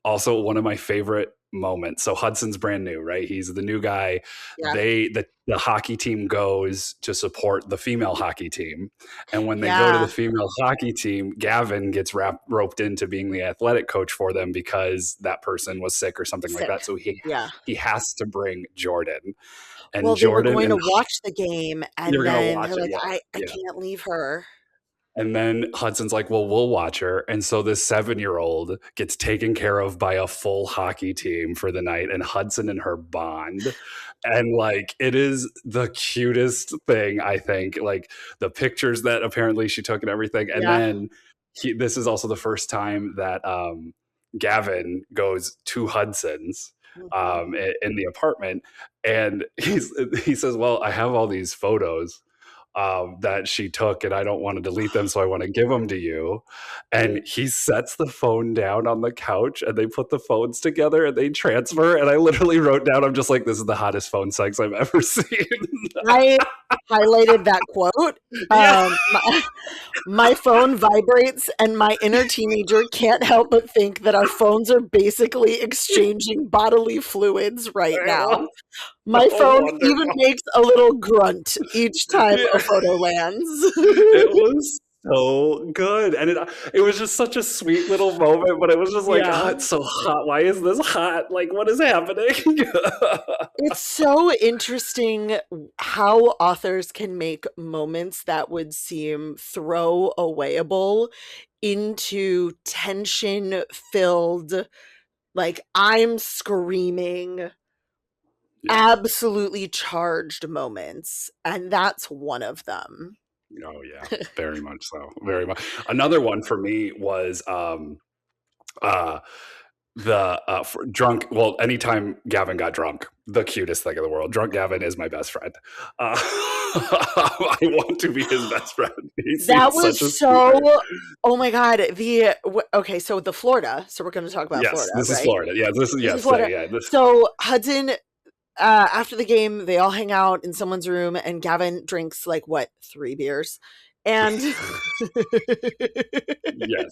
also one of my favorite moments. So Hudson's brand new, right? He's the new guy. The hockey team goes to support the female hockey team, and when they go to the female hockey team, Gavin gets roped into being the athletic coach for them because that person was sick or something like that. So he has to bring Jordan. And Jordan, they were going to watch the game, and then they're like, I can't leave her. And then Hudson's like, well, we'll watch her. And so this 7-year-old gets taken care of by a full hockey team for the night, and Hudson and her bond. And like, it is the cutest thing, I think, like the pictures that apparently she took and everything. And then this is also the first time that Gavin goes to Hudson's in the apartment, and he says, well, I have all these photos that she took, and I don't want to delete them, so I want to give them to you. And he sets the phone down on the couch, and they put the phones together and they transfer. And I literally wrote down, I'm just like, this is the hottest phone sex I've ever seen. I highlighted that quote. My phone vibrates, and my inner teenager can't help but think that our phones are basically exchanging bodily fluids right now. My phone even makes a little grunt each time a photo lands. It was so good. And it was just such a sweet little moment, but it was just like, oh, Yeah. it's so hot. Why is this hot? Like, what is happening? It's so interesting how authors can make moments that would seem throwawayable into tension-filled, like, I'm screaming, Yeah. absolutely charged moments, and that's one of them. Oh yeah, very much so. Very much. Another one for me was uh drunk. Well, anytime Gavin got drunk, the cutest thing in the world. Drunk Gavin is my best friend. I want to be his best friend. He That seems was such a sweetheart. so, oh my god, okay, so the Florida, so we're gonna talk about Yes, Florida, this is right? Florida. Yeah, this is This is yes, Florida. yeah. This So Hudson, after the game, they all hang out in someone's room, and Gavin drinks like what, 3 beers, and yes,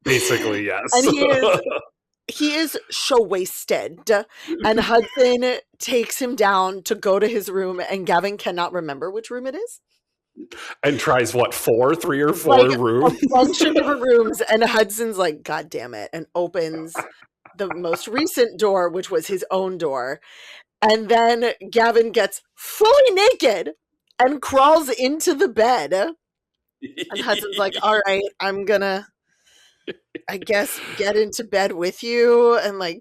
basically yes. and he is show wasted, and Hudson takes him down to go to his room, and Gavin cannot remember which room it is. And tries what, 3 or 4 Like, a rooms? bunch of different rooms, and Hudson's like, "God damn it," and opens the most recent door, which was his own door, and then Gavin gets fully naked and crawls into the bed, and Hudson's like, "All right, I'm gonna, I guess, get into bed with you," and like,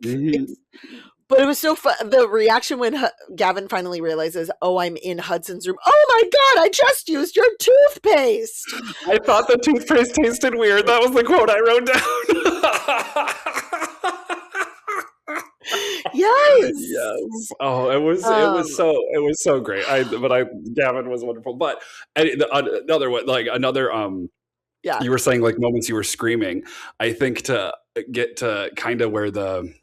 but it was so fun. The reaction when Gavin finally realizes, "Oh, I'm in Hudson's room. Oh my god, I just used your toothpaste." I thought the toothpaste tasted weird. That was the quote I wrote down. Yes. Yes. Oh, it was so great. Gavin was wonderful. But another one, like another Yeah. you were saying like moments you were screaming. I think to get to kind of where the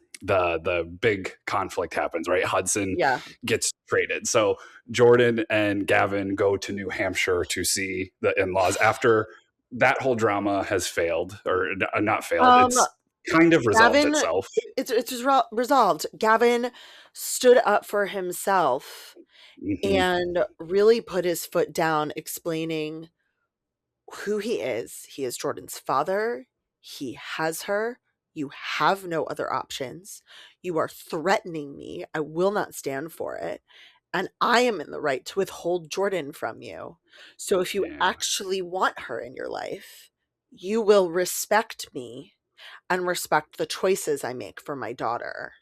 big conflict happens, right? Hudson Yeah. gets traded. So Jordan and Gavin go to New Hampshire to see the in-laws after that whole drama has failed, or not failed. It's kind of resolved Gavin, itself. it's resolved. Gavin stood up for himself and really put his foot down, explaining who he is. He is Jordan's father. He has her. You have no other options. You are threatening me. I will not stand for it. And I am in the right to withhold Jordan from you. So if you Yeah. actually want her in your life, you will respect me and respect the choices I make for my daughter.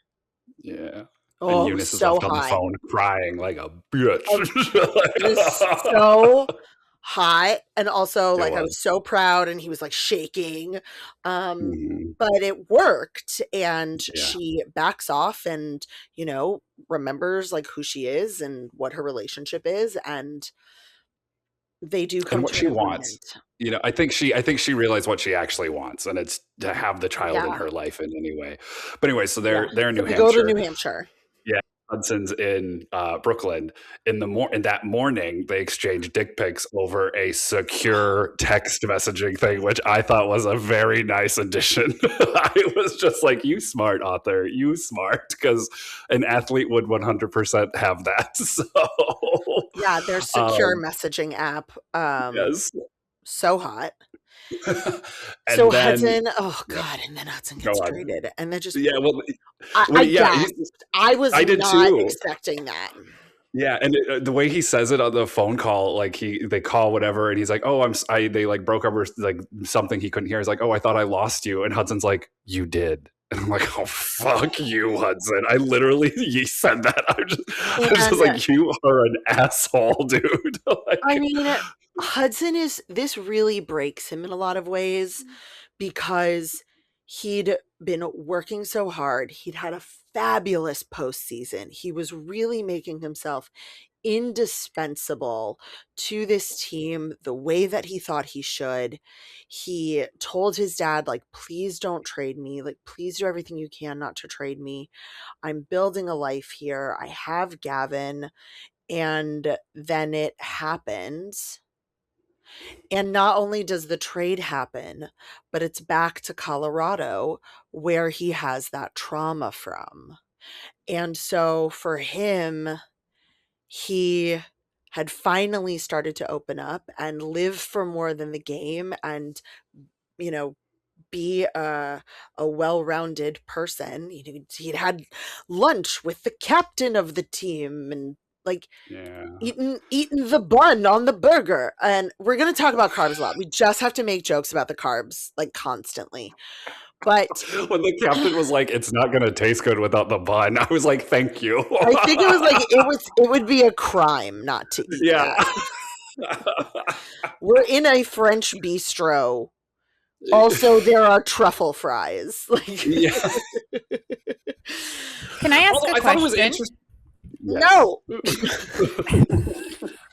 Yeah. Oh, And it was Eunice is so left on the hot. phone crying like a bitch. It was so hot, and also, It like, I was. was so proud, and he was, like, shaking, Mhm. but it worked, and Yeah. she backs off and, you know, remembers, like, who she is and what her relationship is, and they do And come what to an she wants. agreement. You know, I think she realized what she actually wants, and it's to have the child in Yeah, her life in any way. But anyway, so yeah. they're in So New we go to Hampshire. New Hampshire. Yeah, Hudson's in Brooklyn. In that morning, they exchange dick pics over a secure text messaging thing, which I thought was a very nice addition. I was just like, "You smart author, you smart," because an athlete would 100% have that. So, Yeah, their secure um, messaging app, yes, so hot. So and then Hudson, oh yeah, god, and then Hudson go gets on. traded, and they're just, Yeah, well, I yeah, gasped. I was I did not too. expecting that. Yeah, and the way he says it on the phone call, like they call whatever, and he's like, "Oh, they like broke up or like something he couldn't hear." He's like, "Oh, I thought I lost you," and Hudson's like, "You did," and I'm like, "Oh, fuck you, Hudson!" I literally you said that. I'm just And like, you are an asshole, dude. I Like, mean, Hudson is, this really breaks him in a lot of ways because he'd been working so hard. He'd had a fabulous postseason. He was really making himself indispensable to this team the way that he thought he should. He told his dad, like, please don't trade me. Like, please do everything you can not to trade me. I'm building a life here. I have Gavin. And then it happens. And not only does the trade happen, but it's back to Colorado where he has that trauma from. And so for him, he had finally started to open up and live for more than the game and, you know, be a well-rounded person. He'd had lunch with the captain of the team and like Yeah. eaten the bun on the burger. And we're going to talk about carbs a lot. We just have to make jokes about the carbs like constantly. But When the captain was like, "It's not going to taste good without the bun," I was like, "Thank you." I think it was like it would be a crime not to eat Yeah. that. We're in a French bistro. Also, there are truffle fries. Like, Yeah. Can I ask Although a I thought it was question? interesting. no.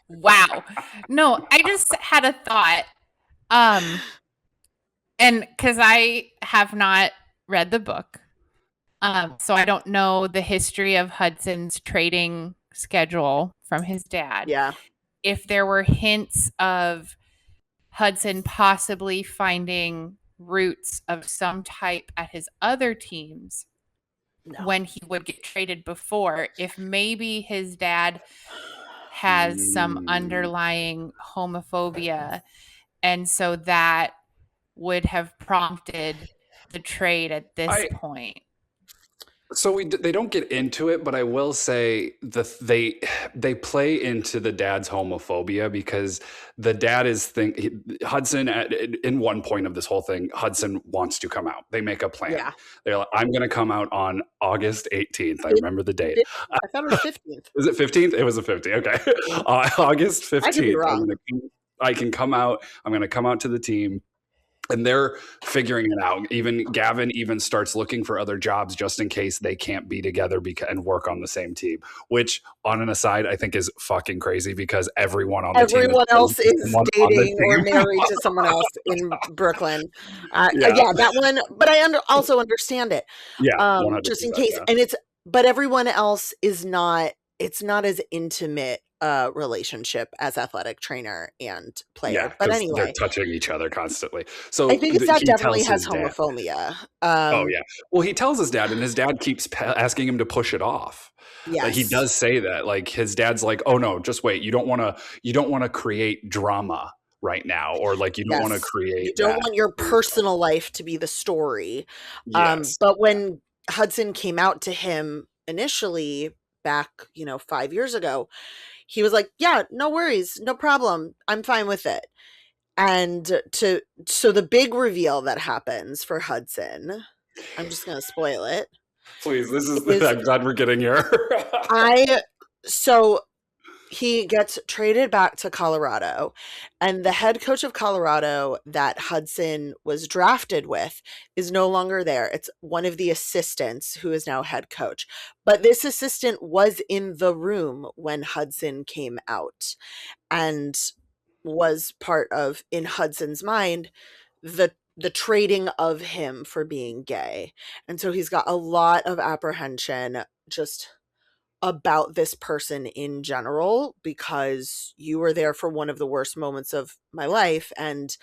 Wow. No, I just had a thought. And because I have not read the book, so I don't know the history of Hudson's trading schedule from his dad. Yeah. If there were hints of Hudson possibly finding roots of some type at his other teams No. when he would get traded before, if maybe his dad has some underlying homophobia, and so that would have prompted the trade at this point. So they don't get into it, but I will say they play into the dad's homophobia because the dad is Hudson in one point of this whole thing, Hudson wants to come out. They make a plan. Yeah. They're like, I'm going to come out on August 18th. I remember the date. I thought it was 15th. Was it 15th? It was the 15th. Okay. August 15th. I could be wrong. I can come out. I'm going to come out to the team. And they're figuring it out. Even Gavin even starts looking for other jobs just in case they can't be together and work on the same team. Which, on an aside, I think is fucking crazy because everyone on the team, everyone else is dating or married to someone else in Brooklyn. Yeah, that one. But I also understand it. Yeah, just in case. Yeah. But everyone else is not. It's not as intimate relationship as athletic trainer and player. Yeah, but anyway, they're touching each other constantly. So I think that definitely has homophobia. Oh yeah. Well, he tells his dad, and his dad keeps asking him to push it off. Yeah, like, he does say that. Like his dad's like, "Oh no, just wait. You don't want to create drama right now, or like you don't want to create. You don't want your personal life to be the story." Yes. But when Hudson came out to him initially back, 5 years ago, he was like, yeah, no worries, no problem, I'm fine with it. And so the big reveal that happens for Hudson, I'm just gonna spoil it. Please, I'm glad we're getting here. So he gets traded back to Colorado, and the head coach of Colorado that Hudson was drafted with is no longer there. It's one of the assistants who is now head coach. But this assistant was in the room when Hudson came out and was part of, in Hudson's mind, the trading of him for being gay. And so he's got a lot of apprehension just about this person in general, because you were there for one of the worst moments of my life, and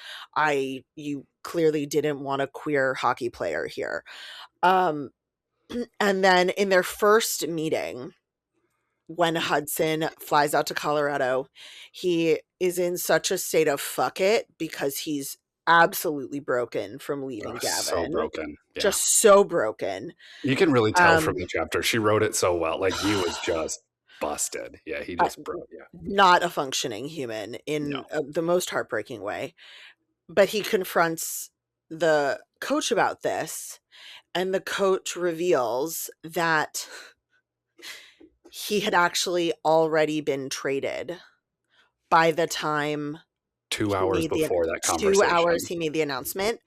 you clearly didn't want a queer hockey player here. And then in their first meeting, when Hudson flies out to Colorado, he is in such a state of fuck it because he's absolutely broken from leaving Gavin. So broken. Yeah. Just so broken. You can really tell from the chapter. She wrote it so well. Like, he was just busted. Yeah, he just broke. Yeah. Not a functioning human in the most heartbreaking way. But he confronts the coach about this, and the coach reveals that he had actually already been traded by the time 2 hours before that conversation. 2 hours he made the announcement,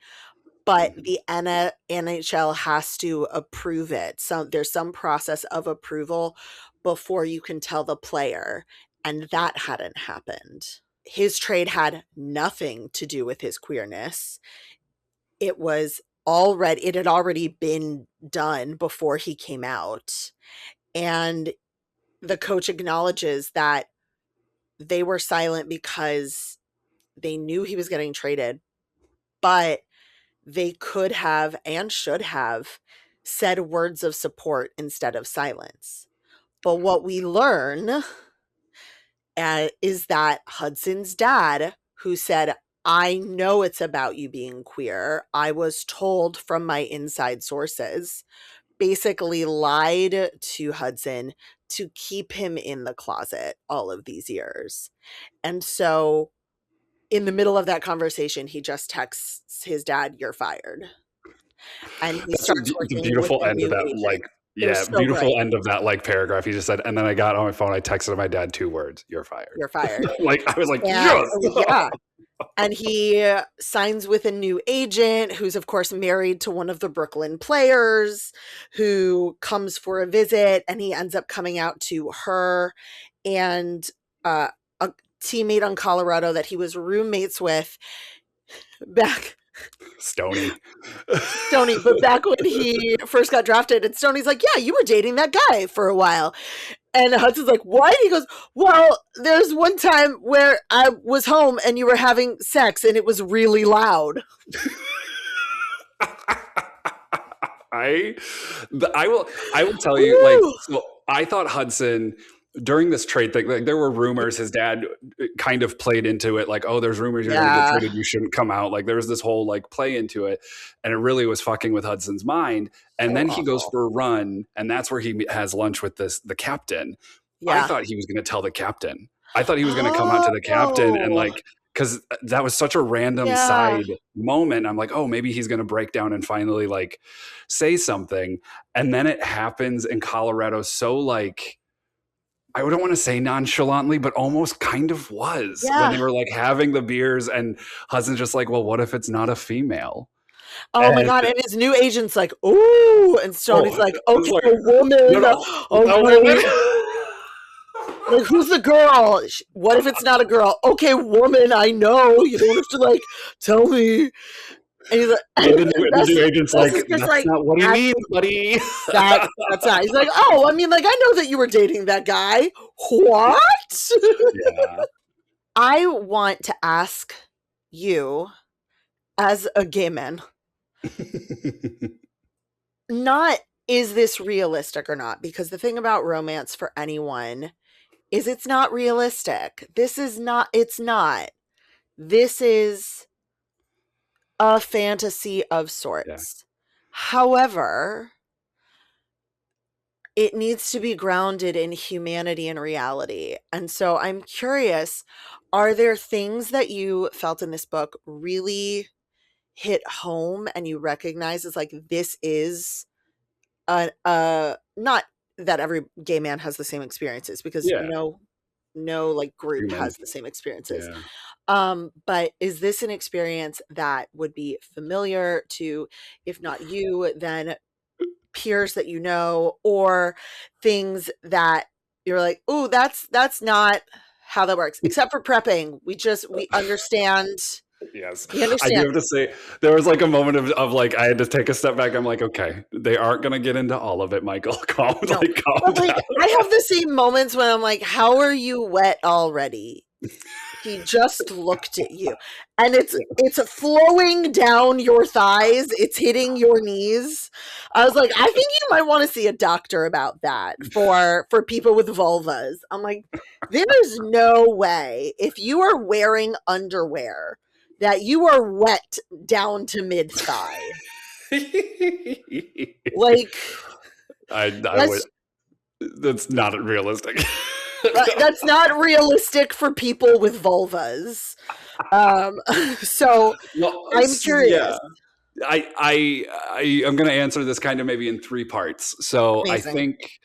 but the NHL has to approve it. So there's some process of approval before you can tell the player, and that hadn't happened. His trade had nothing to do with his queerness. It had already been done before he came out. And the coach acknowledges that they were silent because they knew he was getting traded, but they could have and should have said words of support instead of silence. But what we learn, is that Hudson's dad, who said, I know it's about you being queer. I was told from my inside sources, basically lied to Hudson to keep him in the closet all of these years. And so in the middle of that conversation, he just texts his dad, "You're fired." And he That's starts the working with beautiful a end of new that, agent. like, It was yeah, so beautiful great. end of that, like, paragraph. He just said, and then I got on my phone, I texted my dad 2 words, "You're fired." You're fired. Like, I was like, And yes. yeah. And he signs with a new agent who's, of course, married to one of the Brooklyn players, who comes for a visit, and he ends up coming out to her and a teammate on Colorado that he was roommates with back. Stony. Stoney, but back when he first got drafted, and Stoney's like, yeah, you were dating that guy for a while. And Hudson's like, what? He goes, well, there's one time where I was home and you were having sex and it was really loud. I will tell you, like, so I thought Hudson during this trade thing, like, there were rumors his dad kind of played into it, like, oh, there's rumors you're gonna get traded, you shouldn't come out. Like, there was this whole like play into it, and it really was fucking with Hudson's mind. And then he goes for a run, and that's where he has lunch with the captain. I thought he was gonna tell the captain. I thought he was gonna come out to the captain and, like, because that was such a random side moment. I'm like, oh, maybe he's going to break down and finally, like, say something. And then it happens in Colorado. So, like, I don't want to say nonchalantly, but almost kind of was when they were, like, having the beers, and Hudson's just like, well, what if it's not a female? Oh my God. And his new agent's like, ooh. And Stoney's like, okay, like, a woman. Like, who's the girl? What if it's not a girl? Okay, woman, I know. You don't have to, like, tell me. And he's like, and the new agent's like, that's like, not what he means, buddy. That's not. He's like, oh, I mean, like, I know that you were dating that guy. What? Yeah. I want to ask you, as a gay man, not is this realistic or not? Because the thing about romance for anyone is it's not realistic. This is not, it's not. This is a fantasy of sorts. Yeah. However, it needs to be grounded in humanity and reality. And so I'm curious, are there things that you felt in this book really hit home and you recognize as, like, this is not that every gay man has the same experiences, because no like group has the same experiences. But is this an experience that would be familiar to, if not you, then peers that you know, or things that you're like, oh, that's not how that works, except for prepping. We understand. Yes. I do have to say, there was, like, a moment of like, I had to take a step back. I'm like, okay, they aren't going to get into all of it, Michael. Calm down. I have the same moments when I'm like, how are you wet already? He just looked at you, and it's flowing down your thighs. It's hitting your knees. I was like, I think you might want to see a doctor about that for people with vulvas. I'm like, there's no way, if you are wearing underwear, that you are wet down to mid thigh. Like, that's not realistic. That's not realistic for people with vulvas. So I'm curious. Yeah. I'm going to answer this kind of maybe in 3 parts. So amazing. I think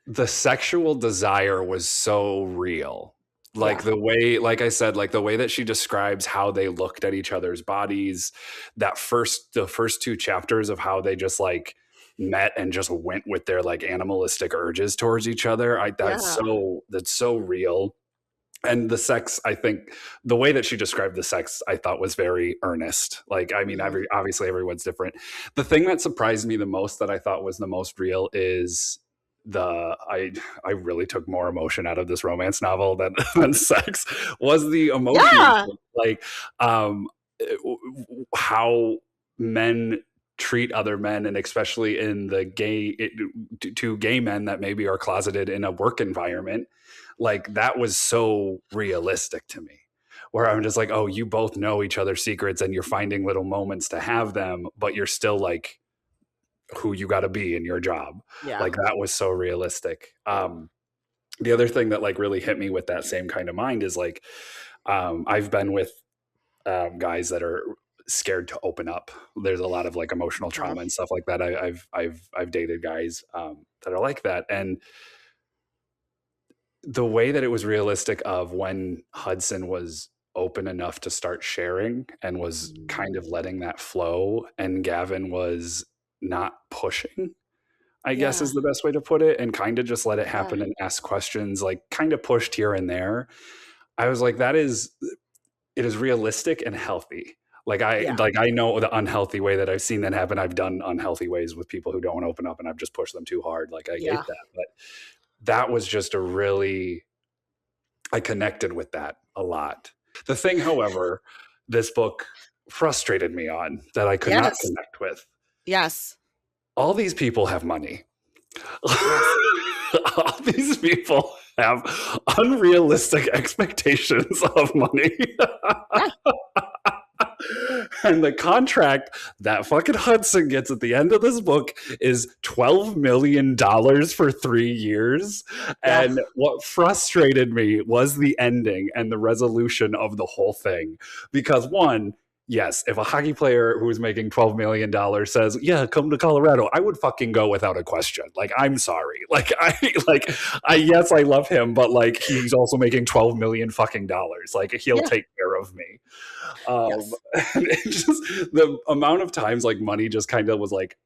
the sexual desire was so real. Like, the way, like I said, like, the way that she describes how they looked at each other's bodies, the first 2 chapters of how they just, like, met and just went with their, like, animalistic urges towards each other. That's so real. And the sex, I think the way that she described the sex, I thought was very earnest. Like, I mean, obviously everyone's different. The thing that surprised me the most, that I thought was the most real, is I really took more emotion out of this romance novel than sex, was the emotion. Yeah. Like, how men treat other men, and especially in the 2 gay men that maybe are closeted in a work environment. like that was so realistic to me, where I'm just like, oh, you both know each other's secrets and you're finding little moments to have them, but you're still like who you got to be in your job. Yeah. Like that was so realistic. The other thing that like really hit me with that same kind of mind is like, I've been with guys that are scared to open up. There's a lot of like emotional trauma and stuff like that. I've dated guys that are like that, and the way that it was realistic of when Hudson was open enough to start sharing and was kind of letting that flow, and Gavin was not pushing, I guess is the best way to put it, and kind of just let it happen and ask questions, like kind of pushed here and there. I was like, it is realistic and healthy. Like I know the unhealthy way that I've seen that happen. I've done unhealthy ways with people who don't open up and I've just pushed them too hard. Like I get that, but that was just I connected with that a lot. The thing, however, this book frustrated me on that I could not connect with. Yes. All these people have money. All these people have unrealistic expectations of money. And the contract that fucking Hudson gets at the end of this book is $12 million for 3 years. And what frustrated me was the ending and the resolution of the whole thing. Because one, yes, if a hockey player who is making $12 million says, yeah, come to Colorado, I would fucking go without a question. Like, I'm sorry. Yes, I love him, but like, he's also making $12 million fucking dollars. Like, he'll take care of me. And it's just the amount of times like money just kind of was like,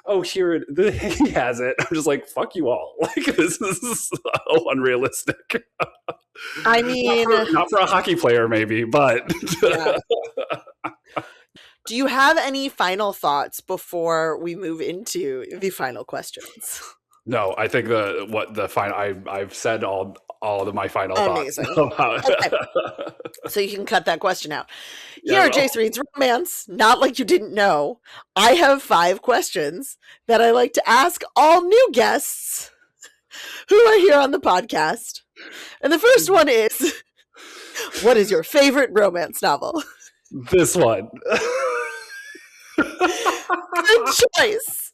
oh, here he has it. I'm just like, fuck you all. Like, this is so unrealistic. I mean, not for a hockey player, maybe, but. Do you have any final thoughts before we move into the final questions? No, I think I've said all of my final Amazing. thoughts. Okay. So you can cut that question out. Here are Jace Reads Romance, not like you didn't know. I have 5 questions that I like to ask all new guests who are here on the podcast. And the first one is, what is your favorite romance novel? This one. Good choice.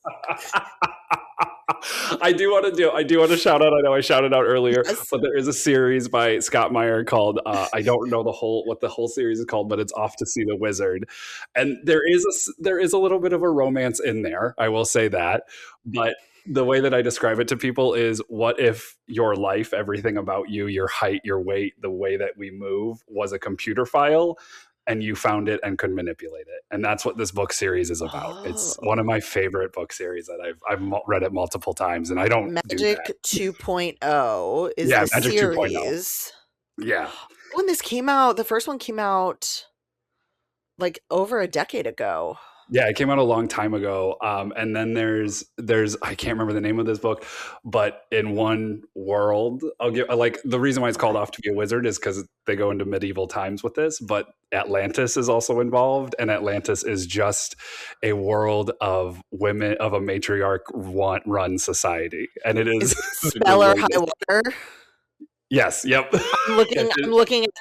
I do want to shout out. I know I shouted out earlier, but there is a series by Scott Meyer called I don't know what the whole series is called, but it's Off to See the Wizard, and there is a little bit of a romance in there. I will say that, but the way that I describe it to people is, what if your life, everything about you, your height, your weight, the way that we move, was a computer file, and you found it and could manipulate it. And that's what this book series is about. It's one of my favorite book series that I've read it multiple times, and I don't Magic do 2.0 is the Magic series. 2.0. Yeah. When this came out, the first one came out like over a decade ago. Yeah, it came out a long time ago. And then there's I can't remember the name of this book, but in one world, the reason why it's called Off to Be a Wizard is because they go into medieval times with this, but Atlantis is also involved, and Atlantis is just a world of women, of a matriarch run society. And it is Spell or High Water. Yes. Yep. I'm looking at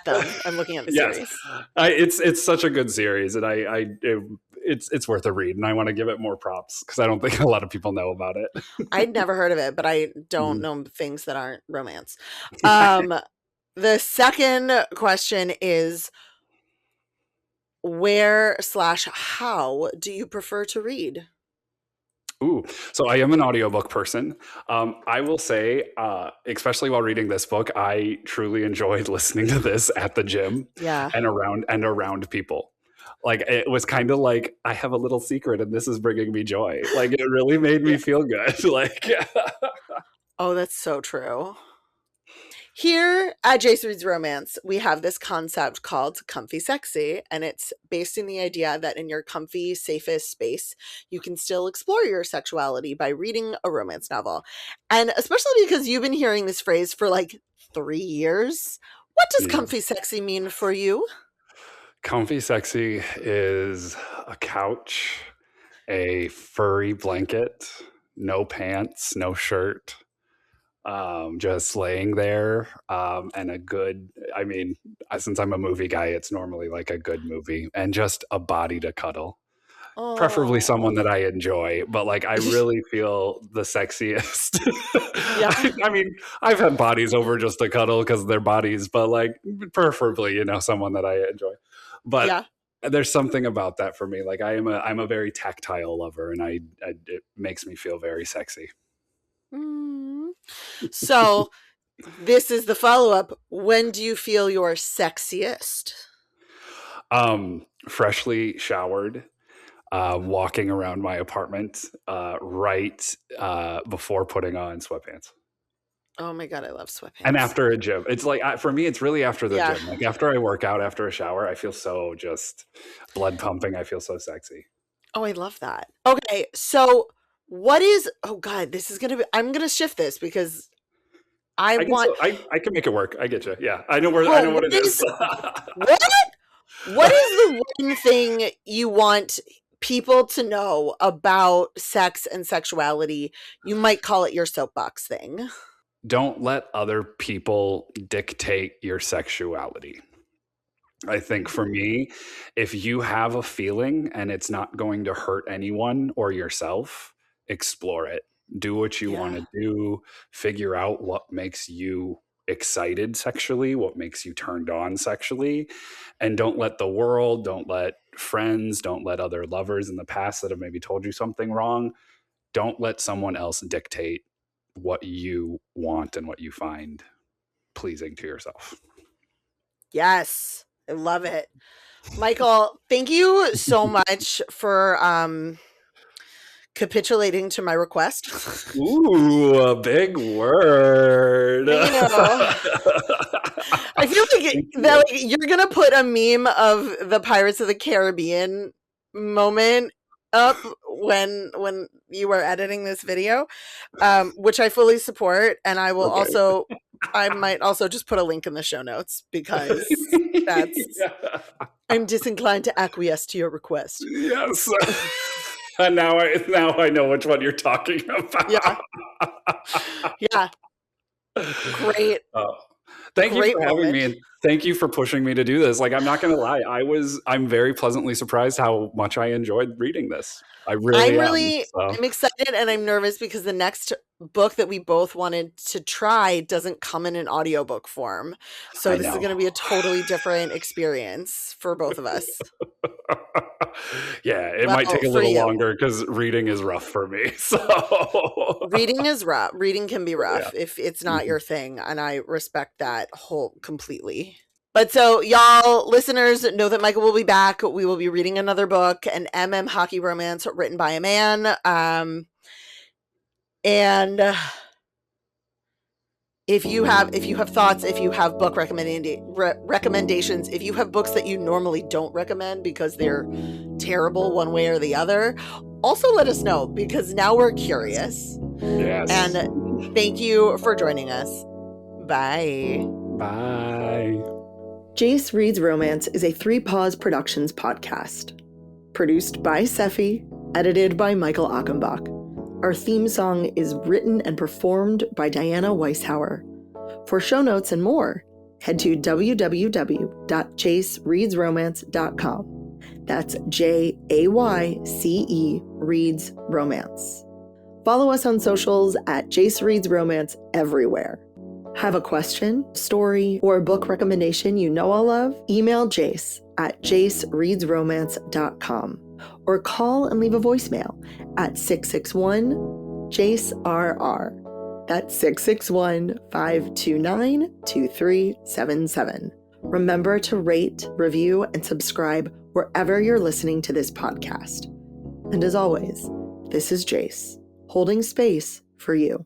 them. I'm looking at the series. It's such a good series, and it's worth a read, and I want to give it more props because I don't think a lot of people know about it. I'd never heard of it, but I don't know things that aren't romance. The second question is, where/how do you prefer to read? Ooh, so I am an audiobook person. I will say, especially while reading this book, I truly enjoyed listening to this at the gym and around people. Like, it was kind of like, I have a little secret and this is bringing me joy. Like, it really made me feel good. Like, oh, that's so true. Here at Jace Reads Romance, we have this concept called comfy sexy, and it's based in the idea that in your comfy, safest space, you can still explore your sexuality by reading a romance novel. And especially because you've been hearing this phrase for like 3 years, what does comfy sexy mean for you? Comfy sexy is a couch, a furry blanket, no pants, no shirt, just laying there, and I mean, since I'm a movie guy, it's normally like a good movie and just a body to cuddle. Preferably Oh, someone that I enjoy, but like I really feel the sexiest. yeah, I mean, I've had bodies over just to cuddle because they're bodies, but like preferably, someone that I enjoy. But yeah. there's something about that for me. Like I'm a very tactile lover, and it makes me feel very sexy. Mm. So this is the follow-up. When do you feel your sexiest? Freshly showered, walking around my apartment, right before putting on sweatpants. Oh my God, I love And sweatpants. after a gym, it's like for me, it's really after the Yeah. gym. Like after I work out, after a shower, I feel so just blood pumping. I feel so sexy. Oh, I love that. Okay, so what is, oh God, this is gonna be, I'm gonna shift this because I I can want, still, I can make it work. I get you. Yeah, I well, know what it is. what? What is the one thing you want people to know about sex and sexuality? You might call it your soapbox thing. Don't let other people dictate your sexuality. I think for me, if you have a feeling and it's not going to hurt anyone or yourself, explore it. Do what you want Yeah. to do. Figure out what makes you excited sexually, what makes you turned on sexually. And don't let the world, don't let friends, don't let other lovers in the past that have maybe told you something wrong. Don't let someone else dictate what you want and what you find pleasing to yourself. Yes. I love it. Michael, thank you so much for capitulating to my request. Ooh, a big word. I know. I feel like that like, you're gonna put a meme of the Pirates of the Caribbean moment up when you were editing this video, which I fully support, and I will Okay. also, I might also just put a link in the show notes because that's, Yeah. I'm disinclined to acquiesce to your request. Yes. And now I know which one you're talking about. Yeah, yeah, great, Oh, thank you great for having me, moment. and thank you for pushing me to do this. Like, I'm not going to lie, I'm very pleasantly surprised how much I enjoyed reading this. I really am. So I'm excited and I'm nervous because the next book that we both wanted to try doesn't come in an audiobook form. So I this is know. going to be a totally different experience for both of us. Yeah, it might Well, take a for little you. longer because reading is rough for me. So Reading is rough. Reading can be yeah. rough if it's not Mhm. your thing, and I respect that whole completely. But so y'all listeners know that Michael will be back. We will be reading another book, an hockey romance written by a man. And if you have thoughts, if you have book recommendations, if you have books that you normally don't recommend because they're terrible one way or the other, also let us know because now we're curious. Yes. And thank you for joining us. Bye. Bye. Jace Reads Romance is a 3 Paws Productions podcast. Produced by Sephi, edited by Michael Achenbach. Our theme song is written and performed by Diana Weishauer. For show notes and more, head to www.jacereadsromance.com. That's JAYCE Reads Romance. Follow us on socials at Jace Reads Romance everywhere. Have a question, story, or book recommendation you know I'll love? Email Jace at jacereadsromance.com or call and leave a voicemail at 661-JACE-RR. That's 661-529-2377. Remember to rate, review, and subscribe wherever you're listening to this podcast. And as always, this is Jace, holding space for you.